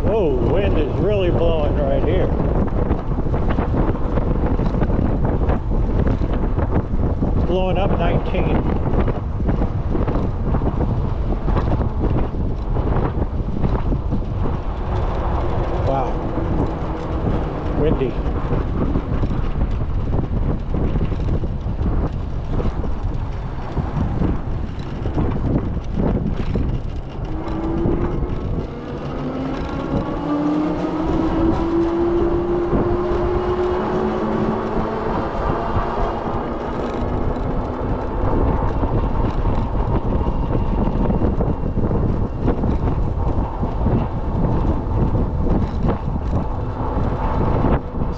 Whoa, wind is really blowing right here. It's blowing up 19. Windy.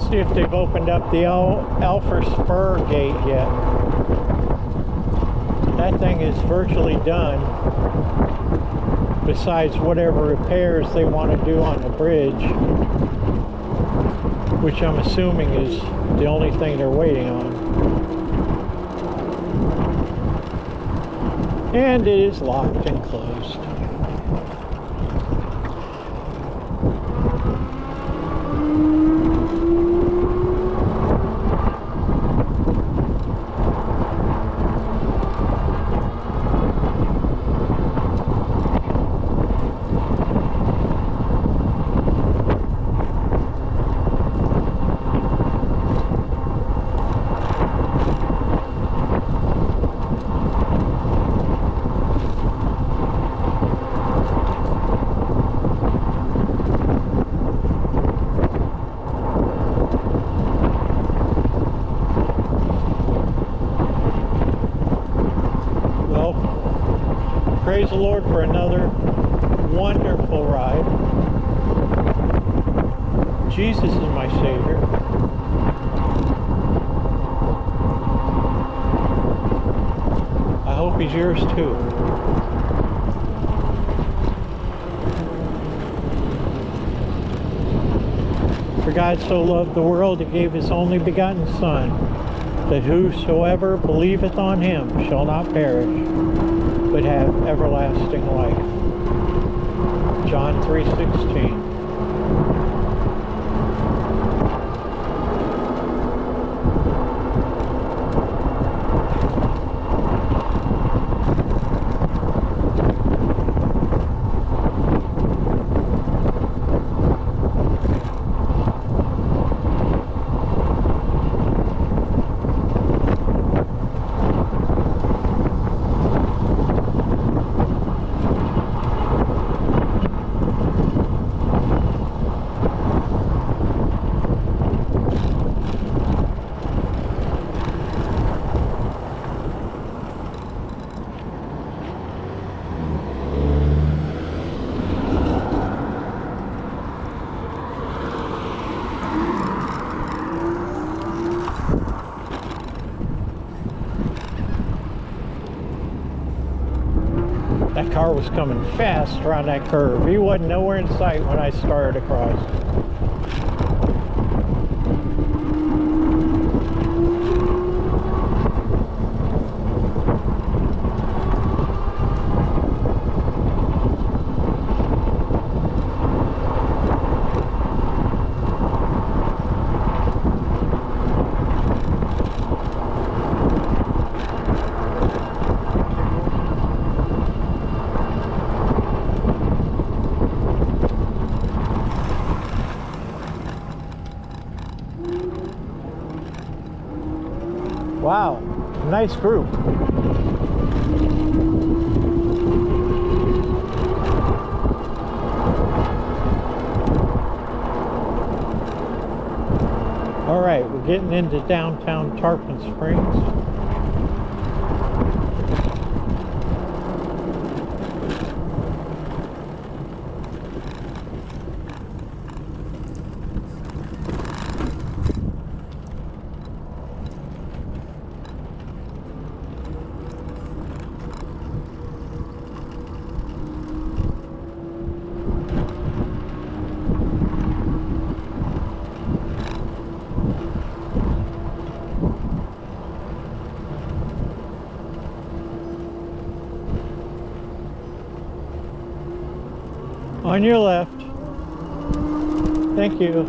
See if they've opened up the Alpha Spur gate yet. That thing is virtually done, besides whatever repairs they want to do on the bridge, which I'm assuming is the only thing they're waiting on. And it is locked and closed. Praise the Lord for another wonderful ride. Jesus is my Savior. I hope He's yours too. For God so loved the world, He gave His only begotten Son, that whosoever believeth on Him shall not perish, but have everlasting life. John 3:16. That car was coming fast around that curve. He wasn't nowhere in sight when I started across. Wow, nice group. All right, we getting into downtown Tarpon Springs. On your left. Thank you.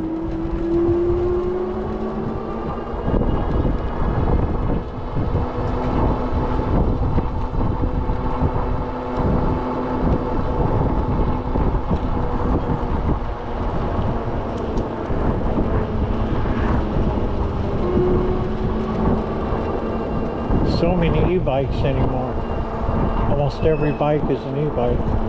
So many e-bikes anymore. Almost every bike is an e-bike.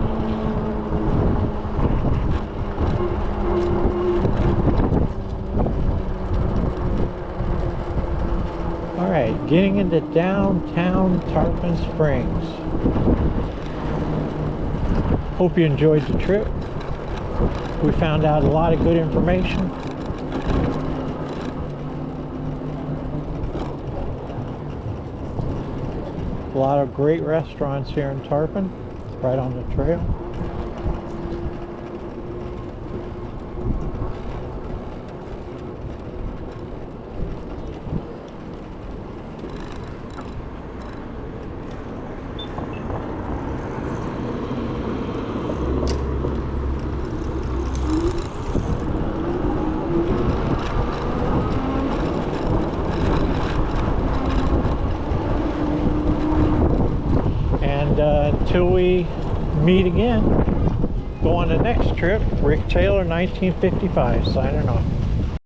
Alright, getting into downtown Tarpon Springs. Hope you enjoyed the trip. We found out a lot of good information. A lot of great restaurants here in Tarpon, right on the trail. Until we meet again, go on the next trip. Rick Taylor, 1955, signing off.